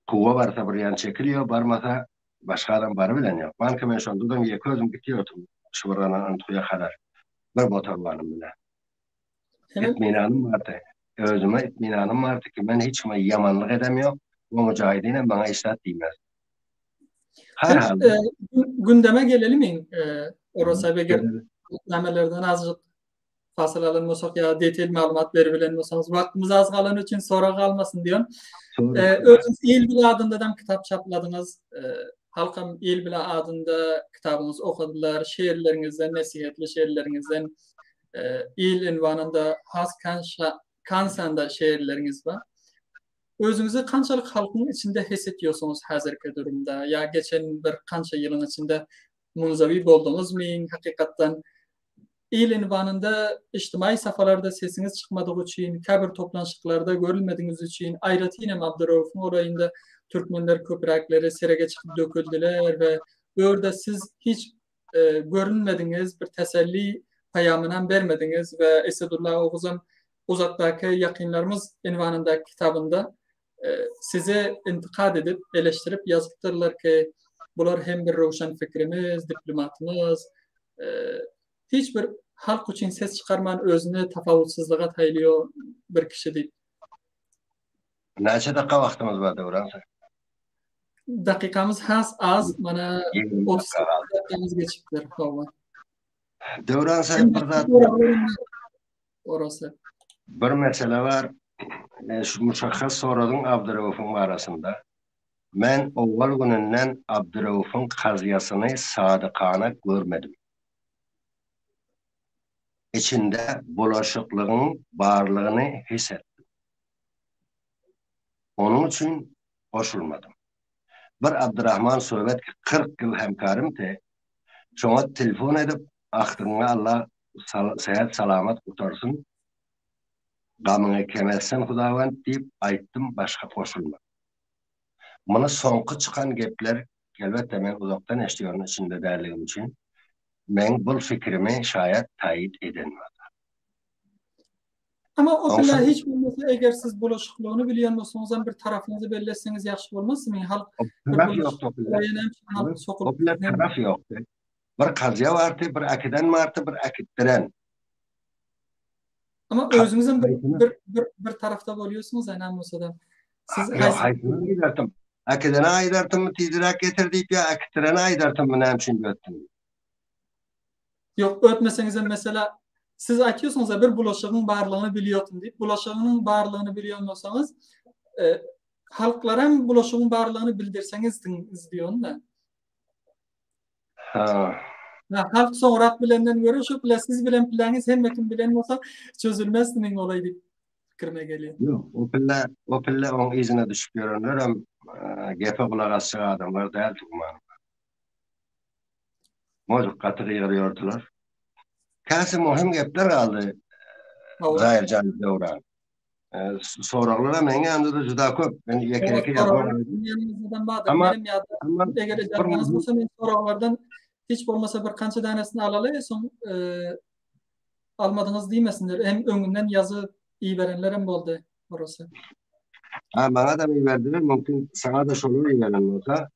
Kuva varsa bir yan çekiliyor, varmasa başka adam var bilen yok. Ben kemen şu anda bir gözüm gidiyordum. Şurana Antuya kadar. Bir motor varım bile. İtminanım vardı. Özüme itminanım vardı ki ben hiç yamanlık edemiyorum. O mücahidine bana istat değmez. Herhalde. Gündeme gelelim mi? Orası bir gündemlerden azıcık fasılalan olsak ya detaylı malumat verebilen olsanız vaktimiz az kalan için sonra kalmasın diyorum. Özünüz İl Bila adında da kitap çapladınız. Halkım İl Bila adında kitabınız okudular. Şiirlerinizden, nesihatli şiirlerinizden İl ünvanında has kansanda şiirleriniz var. Özünüzü kançalık halkın içinde hissediyorsunuz hazırki durumda? Ya geçen bir kança yılın içinde munzavi oldunuz mu? Hakikaten İl ünvanında içtimai safalarda sesiniz çıkmadığı için, kabir toplanışıklarda görülmediğiniz için, ayrıca yine Abdurrauf'un orayında Türkmenler köpürakları serege çıkıp döküldüler ve orada siz hiç görünmediniz, bir teselli payamından vermediniz ve Esedullah Oğuz'un uzaktaki yakınlarımız ünvanındaki kitabında size intikad edip, eleştirip yazıktırlar ki bunlar hem bir roşan fikrimiz, diplomatımız, hiçbir halk için ses çıkarman özünü tafavutsuzluğa taylıyor bir kişi değil. Neçe dakika vaktimiz var Devran? Dakikamız az, bana 30 dakikamız geçiptir. Devran sen orası. Bir mesele var. Şu müşahhas soradın Abdurrauf'un arasında. Men oval gününden Abdurrauf'un kazıyasını sadıkana görmedim. İçinde bulaşıklığın varlığını hissettim. Onun için koşulmadım. Bir Abdurrahman Sovet 40 yıl hemkarımdı. Şuna telefon edip aklına Allah seyahat salamat kurtarsın. Gamını kemezsen Hudavand deyip ayttım başka koşulmadım. Bana sonqı çıkan gepler elbette men uzaktan eşliyorun içinde derliğim için. Men bu fikrimi şayet tayit edilmedi. Ama o bile hiç bilmese eğer siz bulaşıklığını biliyor musunuz bir tarafınızı belirleseniz yaxşı olmaz mı? Halk taraf yok. O bile taraf yoktu. Bir kazıya vardı, bir akiden vardı, bir akittiren. Ama özünüzün bir tarafta oluyorsunuz aynen olsa da. Siz haysını giderdim. Akidene aydartımı tizirak getirdik ya akitrene aydartımı ne için göttüm. Yok ötmeseniz de mesela siz açıyorsunuz da bir bulaşığın barlığını biliyordun deyip bulaşığının barlığını biliyor olsanız halklara hem bulaşığın barlığını bildirseniz diyorsun da. Ha. Halk sonra bilenden göre şu bile siz bilen planınız hem mekin bilen olsa çözülmezsinin olayı deyip fikrime geliyor. Yok, o pille onun izine düşüp görünür hem gepe kulak asacak adamlar değil tukmanım. Mocuk katı kıyırıyordular. Kasi muhim gepler kaldı Zahir Can'ı devran. Sorulara menge anda da juda köp. Ben yeke yazmam. Ama eğer canınız olsa men sorulardan hiç olmasa bir kança tanesini alalı son almadınız demesinler. Hem önünden yazı iyi verenler hem oldu orası. Ha, bana da iyi verdiler. Mümkün sana da şunu iyi veren olsa.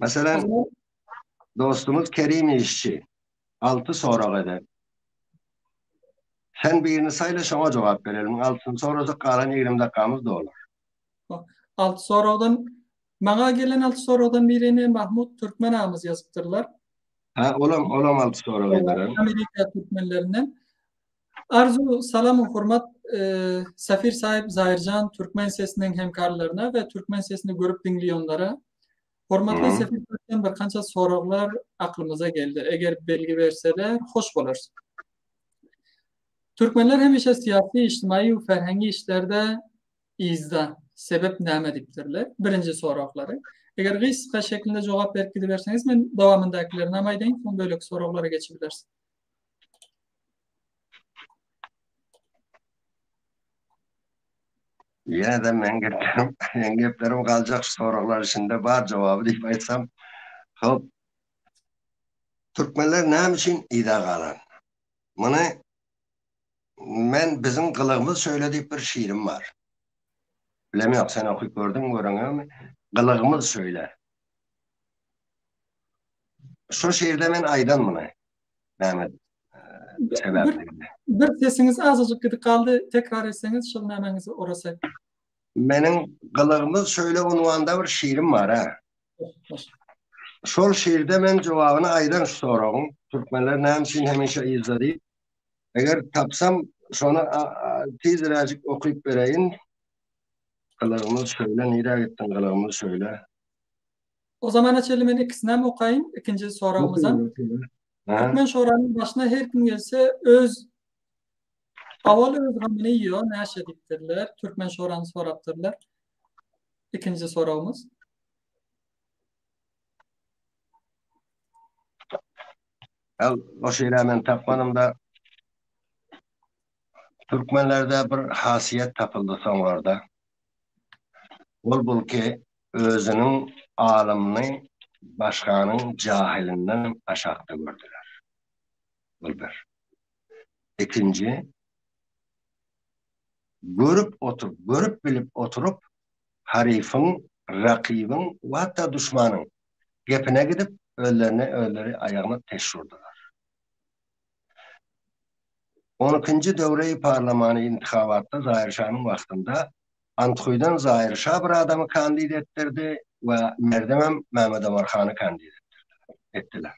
Mesela dostumuz Kerim İşçi 6 soru eder. Sen birini sayla şuna cevap verelim. 6 sorusu kalan 20 dakikamız da olur. 6 sorudan bana gelen 6 sorudan birini Mahmut Türkmen ağamız yazıptırlar. Ha, olam 6 soru eder. Amerika Türkmenlerinden. Arzu, salam, hurmat Safir sahip Zahircan Türkmen Sesi'nin hemkarlarına ve Türkmen Sesi'ni görüp dinleyonlara. Hormatly Safir Sahip'ten bir kança sorular aklımıza geldi. Eğer belgi verseler hoş olur. Türkmenler hemişe siyasi, içtimai ve ferhengi işlerde izda. Sebep näme dipdirler? Birinci soruları. Eğer gıyska şeklinde cevap verseniz men davamındakilerini amaydayım. Son böyle sorulara geçebiliriz. Yine de mengeplerim kalacak sorular içinde var cevabı deyip aytsam. Hop. Türkmenler ne için ida kalan? Bunu ben bizim kılığımız şöyle deyip bir şiirim var. Bilemiyorum sen okuyup gördün mü ama kılığımız şöyle. Şu şiirde ben aydan bunu. Mehmet sebeplerinde. Bir sesiniz azıcık gidi kaldı. Tekrar etseniz şıl nemenizi orası. Benim kılığımız şöyle unvanda bir şiirim var ha. Şol şiirde ben cevabını aydan sorağım. Türkmenler ne için hemişe izledi. Eğer tapsam sonra teziracık okuyup vereyim. Kılığımız şöyle, nira gittin kılığımız şöyle. O zaman açalım ikisine mi okuyayım? İkinci sorağımızdan. Türkmen şoranın başına her kim gelse aval öz gamını yiyor. Näşe dipdirler. Türkmen şoranı soraptırlar. İkinci sorağımız. O şiiri hemen tapmadım da Türkmenlerde bir hasiyet tapıldı son orada. Bul ki özünün alımını başkanın cahilinden aşağıda gördüler. Bu bir. İkinci, görüp bilip oturup harifin, rakibin ve hatta düşmanın gepine gidip ölleri ayağına teşhurdular. 12. devre-i parlamanı intihavatta Zahir Şah'ın vaktinde Antkuy'dan Zahir Şah bir adamı kandidat ettirdi ve Merdemem Mehmet Ömer Khan'ı kandidat ettiler.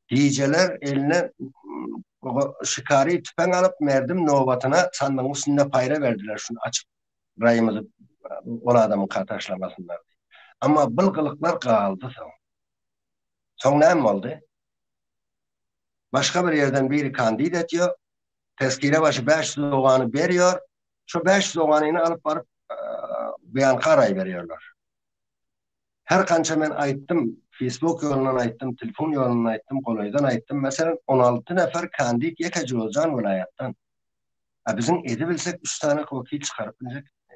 Diyeceler eline şikari tüpen alıp Merdim novatına sandığın üstünde payra verdiler. Şunu açıp rayımızı o adamın kataşlamasınlar. Ama bılgılıklar kaldı son. Son ne mi oldu? Başka bir yerden biri kandidat ediyor. Tezkire başı 500 doğanı veriyor. Şu 500 doğanını alıp beyan karay veriyorlar. Her kança ben ayttım. Facebook yolundan ayttım, telefon yolundan ayttım, kolaydan ayttım. Mesela 16 nefer kandidat yekeci olacağın vilayettan. Bizim edebilsek 3 tane vakil çıkarıp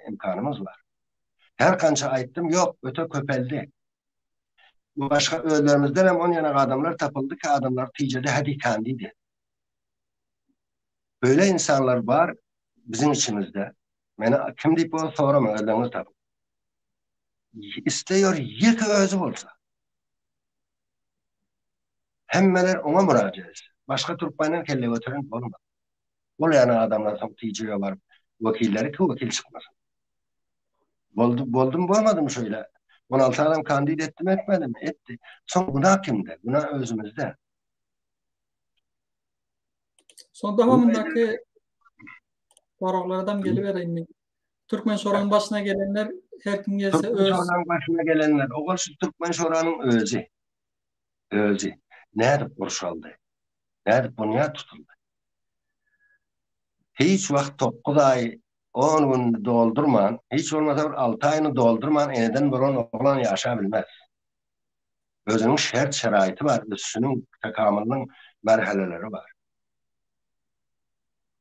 imkanımız var. Her kança ayttım, yok, öte köpeldi. Başka öğlerimizden hem 10 yana adamlar tapıldı ki adamlar ticede hadi kandiydi. Böyle insanlar var bizim içimizde. Bana kim deyip o sorama öğlerimiz tabi. İstiyor yıkı özü olsa. Hemmeler ona müracaat. Başka Türkmenler kelle götüren olmadı. Ol yani adamlar tam TC'ye var. Vekilleri ki vekil çıkmasın. Boldum olmadı mı şöyle? 16 adam kandidat etti mi etmedi mi? Etti. Son buna kimde? Buna özümüzde. Son Bu devamındaki sorulardan gelivereyim. Türkmen Şoran'ın başına gelenler her kim gelse Türkmen öz Şora'nın başına gelenler, o kadar Türkmen Şora'nın özü. Özü. Nerede kurşaldı? Nerede bunya tutuldu? Hiç vakit 9 ay 10 gün doldurman, hiç olmasa bir 6 ayını doldurman eneden bulan oğlan yaşayabilmez. Özünün şert şeraiti var, üstünün tekamülünün merhaleleri var.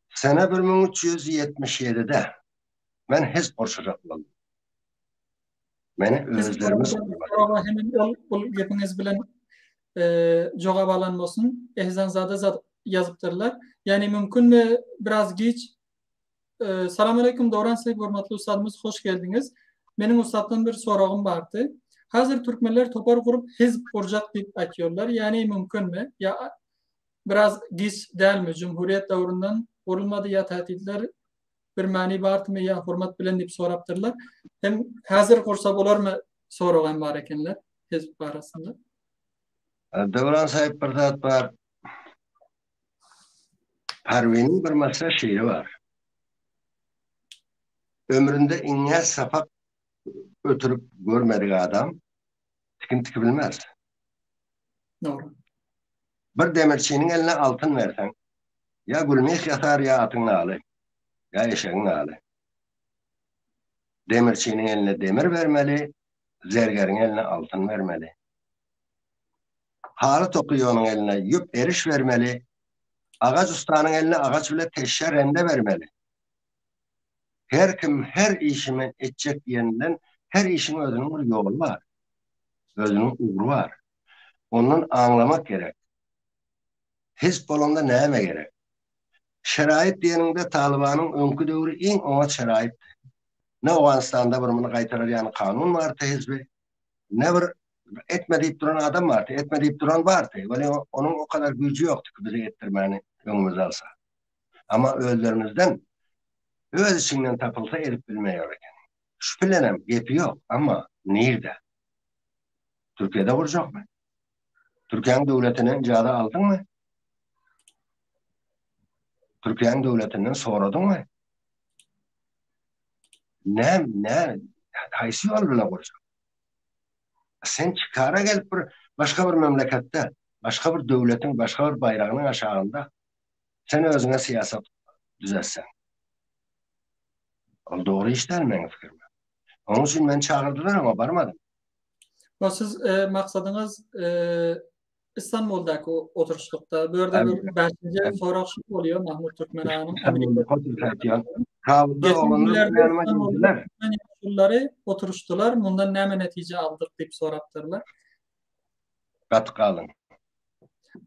Sene 1377'de ben hiç borçacak oldum. Beni Biz özlerimiz kurmadı. hemen ol gepiniz bilen cevap alanmasın. Ehzanzade zat yazıptırlar. Yani mümkün mü biraz geç Selamun Aleyküm Doğran Sayıp hürmetli ustadımız hoş geldiniz. Benim ustaddan bir sorağım vardı. Hazır Türkmenler topar kurup hizb kuracak deyip atıyorlar. Yani mümkün mü? Ya biraz geç değil mi? Cumhuriyet davrundan kurulmadı ya tatiller bir mani var mı ya hürmet bilen deyip soraptırlar. Hem hazır kursa olur mu sorağım var ekenler hizb arasında. Devran sahip bir zat var. Pervin'in bir mesele şiiri var. Ömründe inne sapak ötürüp görmedik adam tikinti bilmez. Doğru. Bir demirçinin eline altın versen ya gülmek yatar ya atın nalı ya eşeğin nalı. Demirçinin eline demir vermeli, zergerin eline altın vermeli. Halı tokuyonun eline yüp eriş vermeli, ağaç ustanın eline ağaç bile teşhir rende vermeli. Her kim her işimi edecek yerinden her işin özünün bir yolu var. Özünün uğru var. Onun anlamak gerek. Hizb bolanda näme gerek? Şerait diýeninde Talibanın öňkü döwri iň oňa şerait. Ne Afganistanda bir muny gaýtaran kanun barty hizbi, ne bir etme diýip duran adam barty, etme diýip duran barty. Böyle onun o kadar gücü ýokdy ki bizi etdirmäni öňümüze alsa. Ama özlerimizden öz içinden tapılsa edip bilmeýär eken. Şüphelenem, gepi ýok ama nerede? Türkiye'de vuracak mı? Türkiye'nin devletinin icadı aldın mı? Türkiye'nin devletinden soradın mı? Ne? Haysi yol bile vuracak. Sen çıkara gelip başka bir memlekette, başka bir devletin, başka bir bayrağının aşağında sen özüne siyaset düzelsen. O doğru iş değil benim fikrim. Onun için beni çağırdılar ama varmadım. Siz maksadınız İstanbul'daki oturuşlukta. Böyle bir beşinci soruşluk oluyor Mahmut Türkmen Ağa'nın Amerika'da. Kavda Geçen olanlar günlerde yanıma İstanbul'da geldiler. Türkmen yaşlıları oturuştular. Bundan ne netice aldık deyip soraptırlar. Katı kalın.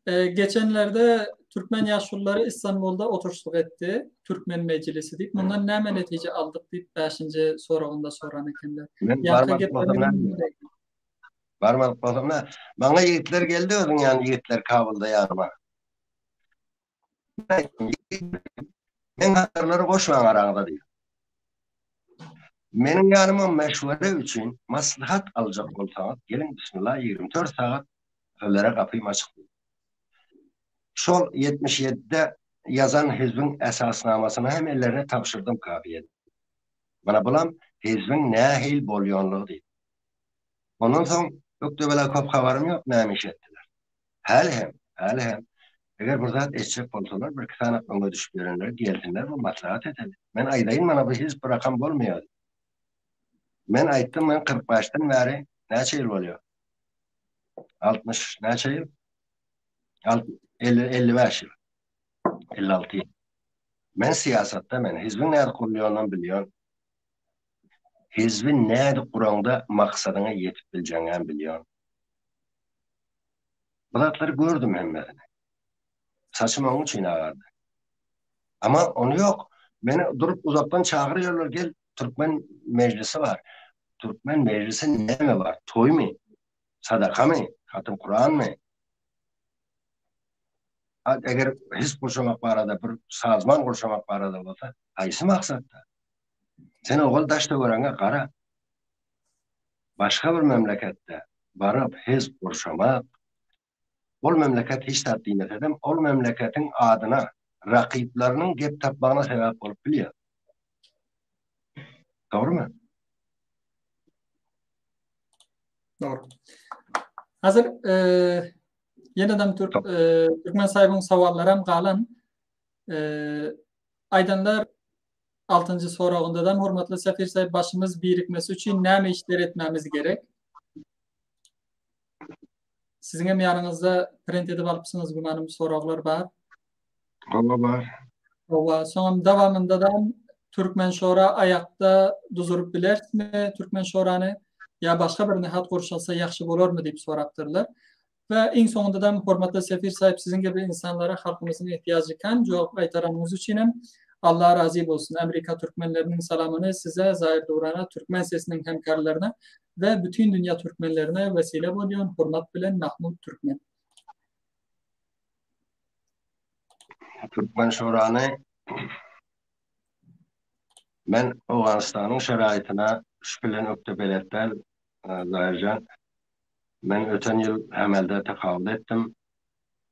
Geçenlerde Türkmen yaşlıları İstanbul'da oturuşluk etti. Türkmen Meclisi deyip. Bundan ne netice aldık deyip 5. sorağında soran ekenler. Ben Yankı varmadık basımda. Bana yiğitler geldi özün yani yiğitler Kabul'da yanıma. Ben hatırları koşman arağında diyor. Benim yanıma meşvere için maslahat alacak olsanız gelin bismillah 24 saat öllere kapıyım açık. Şol 77'de yazan hizbin esasnamasını hem ellerine tapşırdım kabiyede. Bana bulam hizbin ne hil bolyonluğu değil. Ondan sonra yok da böyle kop havarım yok neymiş ettiler. Hem. Eğer burada eşek olsalar bir iki tane önüne düşüp verenler gelsinler bu maslahat edelim. Ben aydayın bana bu hizb rakam olmuyor. Ben ayttım ben 45'ten beri neçe yıl oluyor? 60 neçe yıl? 55 yıl. 56 yıl. Ben siyasatta ben hizbin nerede kuruluyorunu biliyorum. Hizbin nerede kuranda maksadına yetip bileceğini biliyorum. Bunları gördüm hem. Saçım onun için ağırdı. Ama onu yok. Beni durup uzaktan çağırıyorlar gel Türkmen meclisi var. Türkmen meclisi ne mi var? Toy mu? Sadaka mı? Hatım Kur'an mı? eger his kurşamak barada bir sazman kurşamak barada bolsa, haýsy maksatda? Sen ogul daşda görenge gara. Başka bir memlekette barıp his kurşamak, ol memleket hiç tatdimet edem, ol memleketin adına rakiplerinin gep tapmağına sebep olup biliyor. Doğru mu? Doğru. Hazır yeniden Türkmen sahibiň sowallarym galan. Aýdanlar 6. soragyndadan hormatly Sefir saýyp başymyz birikmesi üçin näme işler etmemiz gerek? Sizin hem yanınızda print edip alıpsınız gumanım soraglar bar. Allah var. Owa soňam dawamında da Türkmen Şora ayakta duzurup bilersmi? Türkmen Şorany ya başka bir nihat gorşalsa yaxşı bolarmy diýip sorapdyrlar. Ve en sonunda da hormatly Sefir saýyp sizin gibi insanlara halkımızın ihtiyacı kan jogap aýtaranymyz üçin Allah razı olsun. Amerika Türkmenlerinin salamını size, Zahir Duran'a, Türkmen Sesi'nin hemkarlarına ve bütün dünya Türkmenlerine vesile boluyor. Hormat bilen Mahmut Türkmen. Türkmen Şorany men Awganystanyň şeraýatyna şu bilen öpde beletler Zahirjan. Men öten ýyl hemelde tekabül etdim.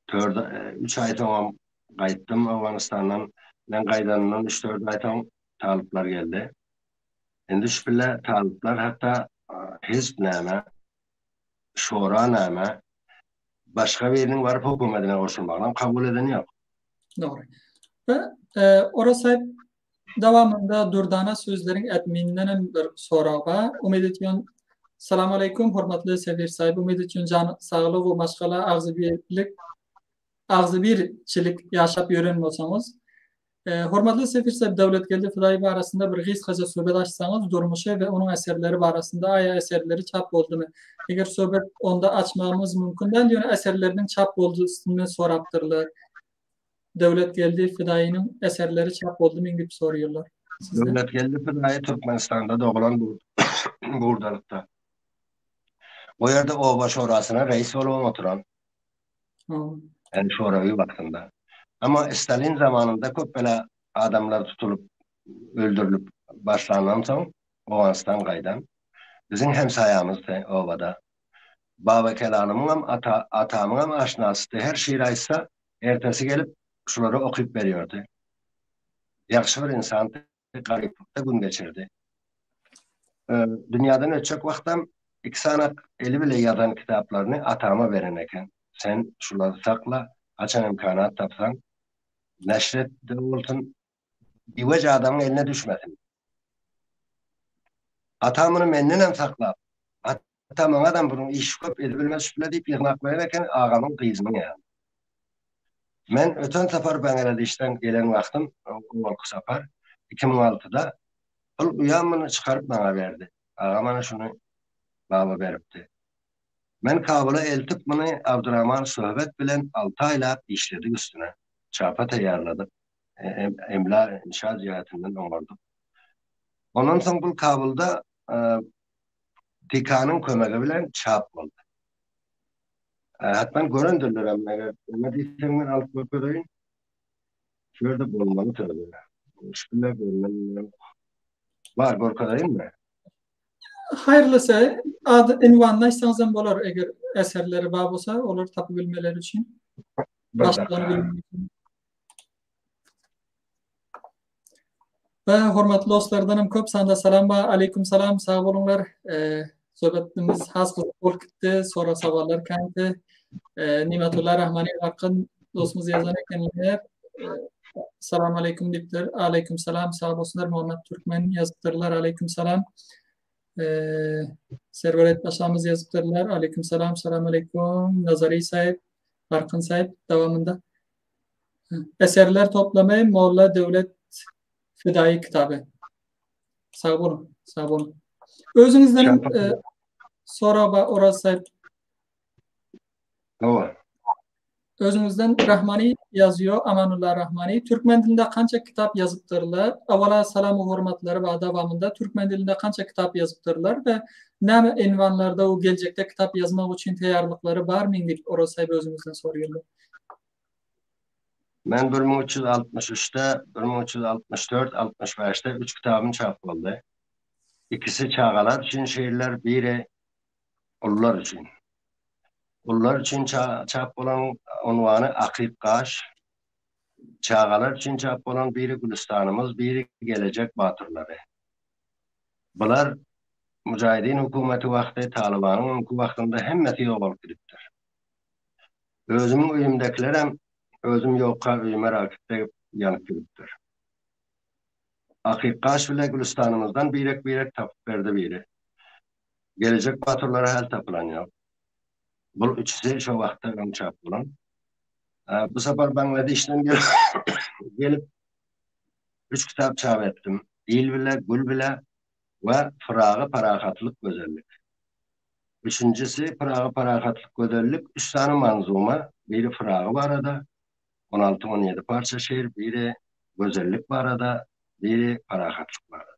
3 aý soňam gaýtdym Awganystandan. Men gaýdandan 3-4 aý soň talyplar geldi. Endi şu bile talyplar hatda hizb näme, şora näme, başga biriniň baryp hökümetine goşulmagyny kabul edeni ýok. Doğru. Ve orası davamında durdana sözlerin etmininden bir sorağa. Umid ediyorum. Selamun aleyküm. Hormatly Sefir sahibi. Umid ediyorum can sağlık ve maşgala ağzı birçilik yaşap yören olsanız. Hormatly Sefir sahibi Dowletgeldi Fidaýy barasında bir gysgaça söhbet açsanız durmuşy we onun eserleri barasında aýa eserleri çap boldymy? Eger söhbet onda açmamız mümkün diýen eserlerinin çap boldygyny sorapdyrlar. Dowletgeldi Fidaýynyň eserleri çap boldymy diýip soruyorlar. Dowletgeldi Fidaýy Türkmenistanda doğulan burdalıkta. O yerde Oba Şorasyna reis bolup oturan. Yani şorawy wagtynda. Ama Stalin zamanında köp bela adamlar tutulup öldürülüp başlanan soň Awganystan gaýdan. Bizim hemsaýamyz Obada. Baba Kelanymyň hem atamyň hem aşnasy her şeýle aýtsa ertesi gelip şulary okyp berýärdi. Ýaxşy bir insan garyplykda gün geçirdi. Dünýäden ötjek wagtam 2 sanak eli bile ýazan kitaplaryny atama beren eken. Sen şulary sakla, açan imkanat tapsan, neşret bolsun, diwece adamyň eline düşmesin. Atamyny menden hem saklap, atamyň adam bunuň iş köp edip bilmez şüpile diýip ýygnak beren eken agamyň gyzynyň ýa. Men öten safar Bangladeshden gelen wagtym, o safar 2006'da ol uýamyny çykaryp bana berdi. Agam mana şunu baba beripdi. Men Kabuly eltip muny Abdurrahman söhbet bilen 6 aýlap işledik üstüne. Çapa taýýarladyk. Emla inşaat jihatynyň oňardyk. Ondan soň bu Kabulda Tikanyň kömegi bilen çap boldy. Hatman görendirlerem eger ne diýsem alyp götüreýin. Şurada bolmaly töre. Şüpile görmem. Var gorkadaýynmy? Hayırlısı adı ünvanlaşsanız hem bolar eger eserleri bar bolsa olar tapyp bilmeleri üçin. Başlaryny bilmek üçin. Ve hormatly dostlardanam köp sanda salam ba. Aleyküm salam. Sağ bolunlar. Söhbetimiz has bolup gitdi. Sonra sowallar kandy. Nimetullah Rahmani Akın dostumuz yazan ekenler. Selamun aleyküm dipler. Aleyküm salam. Sağ bolsunlar. Muhammed Türkmen yazıpdyrlar. Aleyküm salam. Serveret Paşamız yazıpdyrlar. Aleyküm salam. Selamun aleyküm. Nazari sahibi, Arkın sahibi davamında. Eserler toplamayı Molla Devlet Fidaýy kitabı. Sağ olun. Sağ olun. Özünüzden sonra orası sahip. Doğru. Özünüzden Rahmani yazıyor, Amanullah Rahmani. Türkmen dilinde kança kitap yazıpdyrlar? Awala salam we hormatlary we dawamında Türkmen dilinde kança kitap yazıpdyrlar ve näme envanlarda o geljekde kitap yazmak üçin taýýarlyklary barmy diýip orasy özünüzden soruyorlar. Ben 1363'te, 1364, 65'te 3 kitabım çap oldu. İkisi çağalar için şiirler, biri ullar için. Ullar için çap olan unvanı Akikkaş, çağalar için çap olan biri Gülistanımız, biri Gelecek Batırları. Bunlar Mücahidin hükümeti vakti, Taliban'ın hükümeti vaktinde hemmeti yol olup gidiptir. Özümün uyumdakilerem, özüm yokka uyuma rakipte yanıp gidiptir. Akikkaş bile Gülistanımızdan birek tapıp verdi biri. Gelecek Batırları hel tapılan yok. Bu üçüsü şu vakti ön çap bulan. Bu sefer Bangladeş'ten gelip 3 kitap çap ettim. Dil bile, gül bile ve Fırağı Parakatlık Gözellik. Üçüncüsü Fırağı Parakatlık Gözellik. 3 tane manzuma. Biri Fırağı var arada. 16-17 parça şiir. Biri Gözellik var arada. Biri Parakatlık var arada.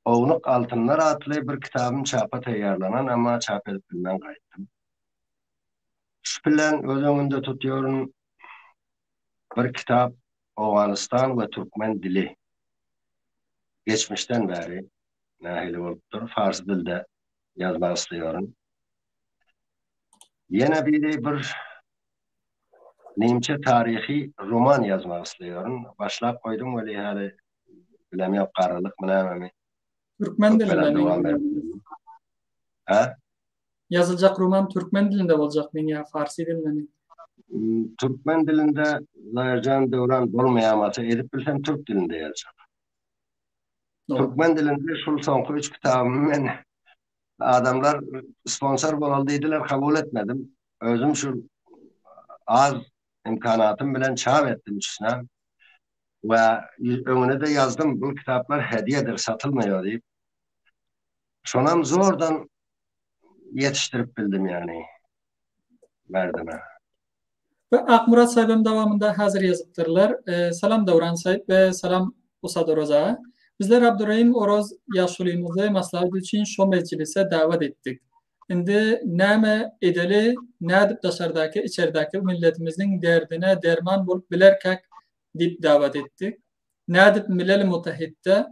Oğluk Altınlar adlı bir kitabım çapa tayarlanan ama çap edip bilmem kayıttım. Şu bilen öz önünde tutuyorum bir kitap Afganistan ve Türkmen dili. Geçmişten beri nahil olupdur. Fars dilde yazmak istiyorum. Yine bir Nimçe tarihi roman yazmak istiyorum. Başlap koydum öyle hali bilemiyorum kararlılık mı ne Türkmen çok falan dilinde devam mi? ettim. Ha? Yazılacak roman Türkmen dilinde olacak mı ya Farsi dilinde mi? Türkmen dilinde Layercan Devran olmayaması edip bilsem Türk dilinde yazacak. Doğru. Türkmen dilinde şu son 3 kitabımı ben adamlar sponsor bolduydular kabul etmedim. Özüm şu az imkanatım bilen çağ ettim üstüne. Ve önüne de yazdım bu kitaplar hediyedir satılmıyor deyip. Şonam zordan yetiştirip bildim yani merdime. Ve Akmurat sayfam devamında hazır yazıptırlar. Salam Davran sahip ve salam Usadır Oza. Bizler Abdurrahim Oroz yaşlılığımızı maslahat için şu meclise davet ettik. Şimdi ne edeli, ne dışarıdaki, içerideki milletimizin derdine derman bulup bilerkek dip davet ettik. Ne Milal-i Mutahit'te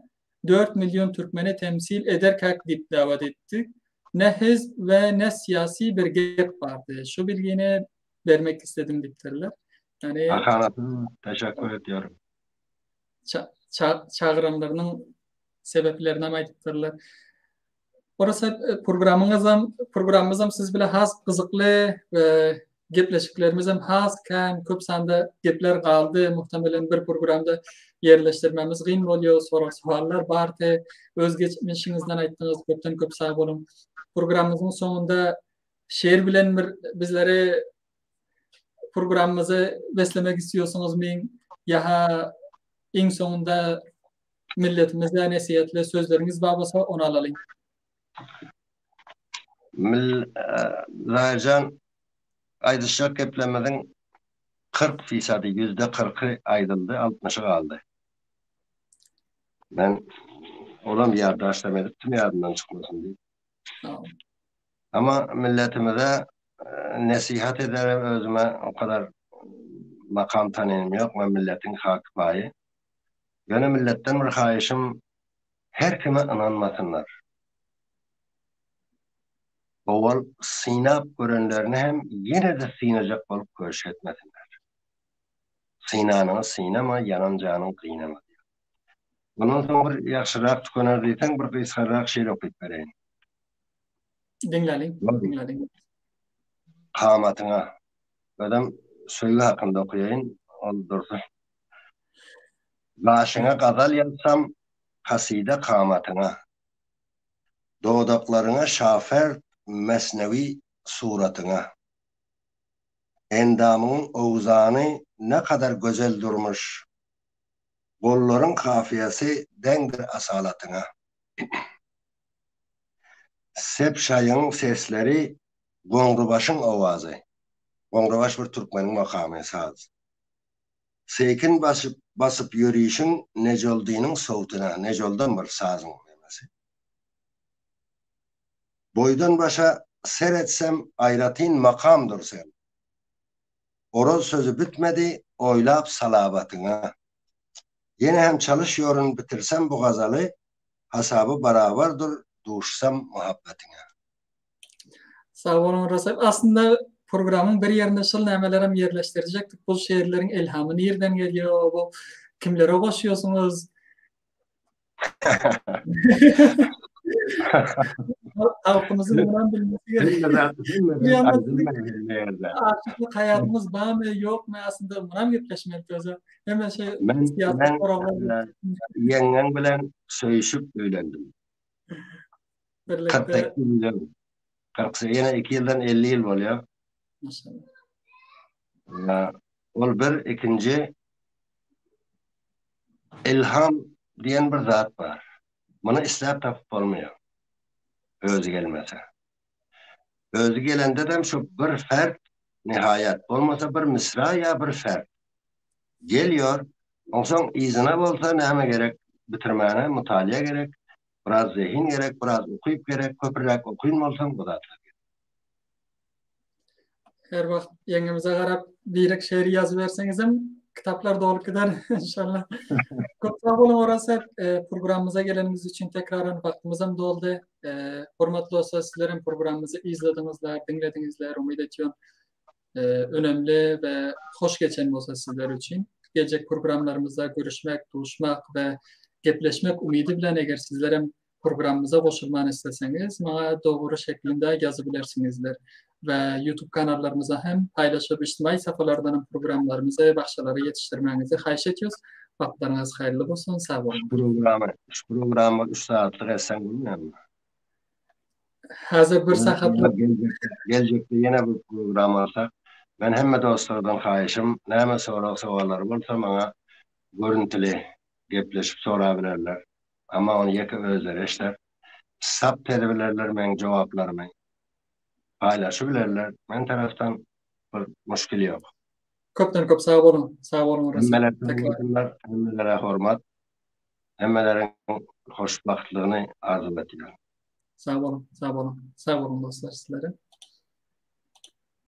4 milyon Türkmeni temsil ederkek dip davet ettik. Ne hizb ve ne siyasi bir gep vardı. Şu bilgini vermek istedim diplerler. Yani Hakanatım teşekkür ediyorum. çağıranlarının sebeplerine aytıptırlar. Orası programımızam siz bile has kızıklı ve gepleşiklerimizim has köp sanda gepler kaldı. Muhtemelen bir programda yerleştirmemiz gıyın oluyor. Sorular bardı. Öz geçmişinizden ayttınız. Köp sağ olun. Programımızın sonunda şiir bilen bizlere programımızı beslemek istiyorsunuz mu? Ya en sonunda milletimize nasihatli sözleriniz babası onu alalım. Layercan aydışak geplemeden 40%, %40'ı aydıldı, 60'ı kaldı. Ben olam yardaşlam edip tüm yardımdan çıkmasın diye. Tamam. Ama milletimize nasihat ederim özüme o kadar makam tanıyım yok ve milletin hak payı. Yine milletten bir hayışım her kime inanmasınlar. Oval sinap görenlerini hem yine de sinacak olup görüş etmesinler. Sinanın sinema, yanancanın kıynama. Bunun sonra bir yaxşırak tükener deysen bir kıyıskarrak şiir okuyup vereyim. Dinleyelim. Kamatına. Adam söylü hakkında okuyayım. Oldursun. Başına gazal yazsam kaside kamatına. Doğdaklarına şafer mesnevi suratına. Endamın oğuzanı ne kadar güzel durmuş. Kolların kafiyesi dendir asalatına. Sepşayın sesleri Gongrubaş'ın ovazı. Gongrubaş bir Türkmenin makamı saz. Sekin basıp yürüyüşün Necoldi'nin soğutuna. Necol'dan bir sazın memesi. Boydan başa seyretsem ayratin makamdır sen. Oroz sözü bitmedi, oylap salabatına. Yine hem çalışıyorum bitirsem bu gazalı, hasabı beraberdir, duşsam muhabbetine. Sağ olun Rasip. Aslında programın bir yerinde şıl nämelere yerleştirecektik. Bu şeirlerin ilhamı nereden geliyor? Bu kimlere koşuyorsunuz? Halkımızın bundan bilmesi gerekiyor. Bir anda aşıklık hayatımız var mı yok mu aslında bundan gitleşmek lazım. Hemen siyaset soruları yengen bilen söyüşüp öğrendim. 42 yıl. 40 yine 2 yıldan 50 yıl oluyor. Maşallah. Ol bir ikinci ilham diyen bir zat var. Bunu islap tapıp olmuyor. Özü gelmese. Özü gelende de şu bir fert nihayet. Olmasa bir misra ya bir fert. Geliyor. Ondan izine olsa neme gerek? Bitirmene, mutaliye gerek. Biraz zihin gerek, biraz okuyup gerek. Köpürlek okuyun olsan bu da. Her vakt yengemize garap birek şeiri yazı verseniz hem kitaplar dolu gider inşallah. Çok sağ olun orası programımıza geleniniz için tekrardan vaktimiz hem doldu. Hormatly olsa sizlerin programımızı izledinizler, dinledinizler. Umid ediyorum önemli ve hoş geçen olsa sizler için. Gelecek programlarımızda görüşmek, buluşmak ve gepleşmek umidi bilen eğer sizlerin programımıza koşulmanı isteseniz bana doğru şeklinde yazabilirsinizler. Ve YouTube kanallarımıza hem paylaşıp içtimai sayfalardan programlarımızı başkaları yetiştirmenizi xahiş ediyoruz. Vaktlarınız hayırlı olsun. Sağ olun. Programı 3 saatlik etsen bilmiyor musun? Hazır bir saatlik. Gelecekte yine bir program olsak ben hem dostlardan xahişim näme sorular bolsa bana görüntülü gepleşip sorabilirler. Ama onu yeke özleri işler. Sap tedbirlerler men cevaplarımı paylaşabilirler. Men taraftan bir müşkil yok. Köpten köp sağ olun. Sağ olun. Hemmelere hormat. Hemmelerin hoşbaxtlığını arzu ediyorum. Sağ olun. Sağ olun. Sağ olun dostlar sizlere.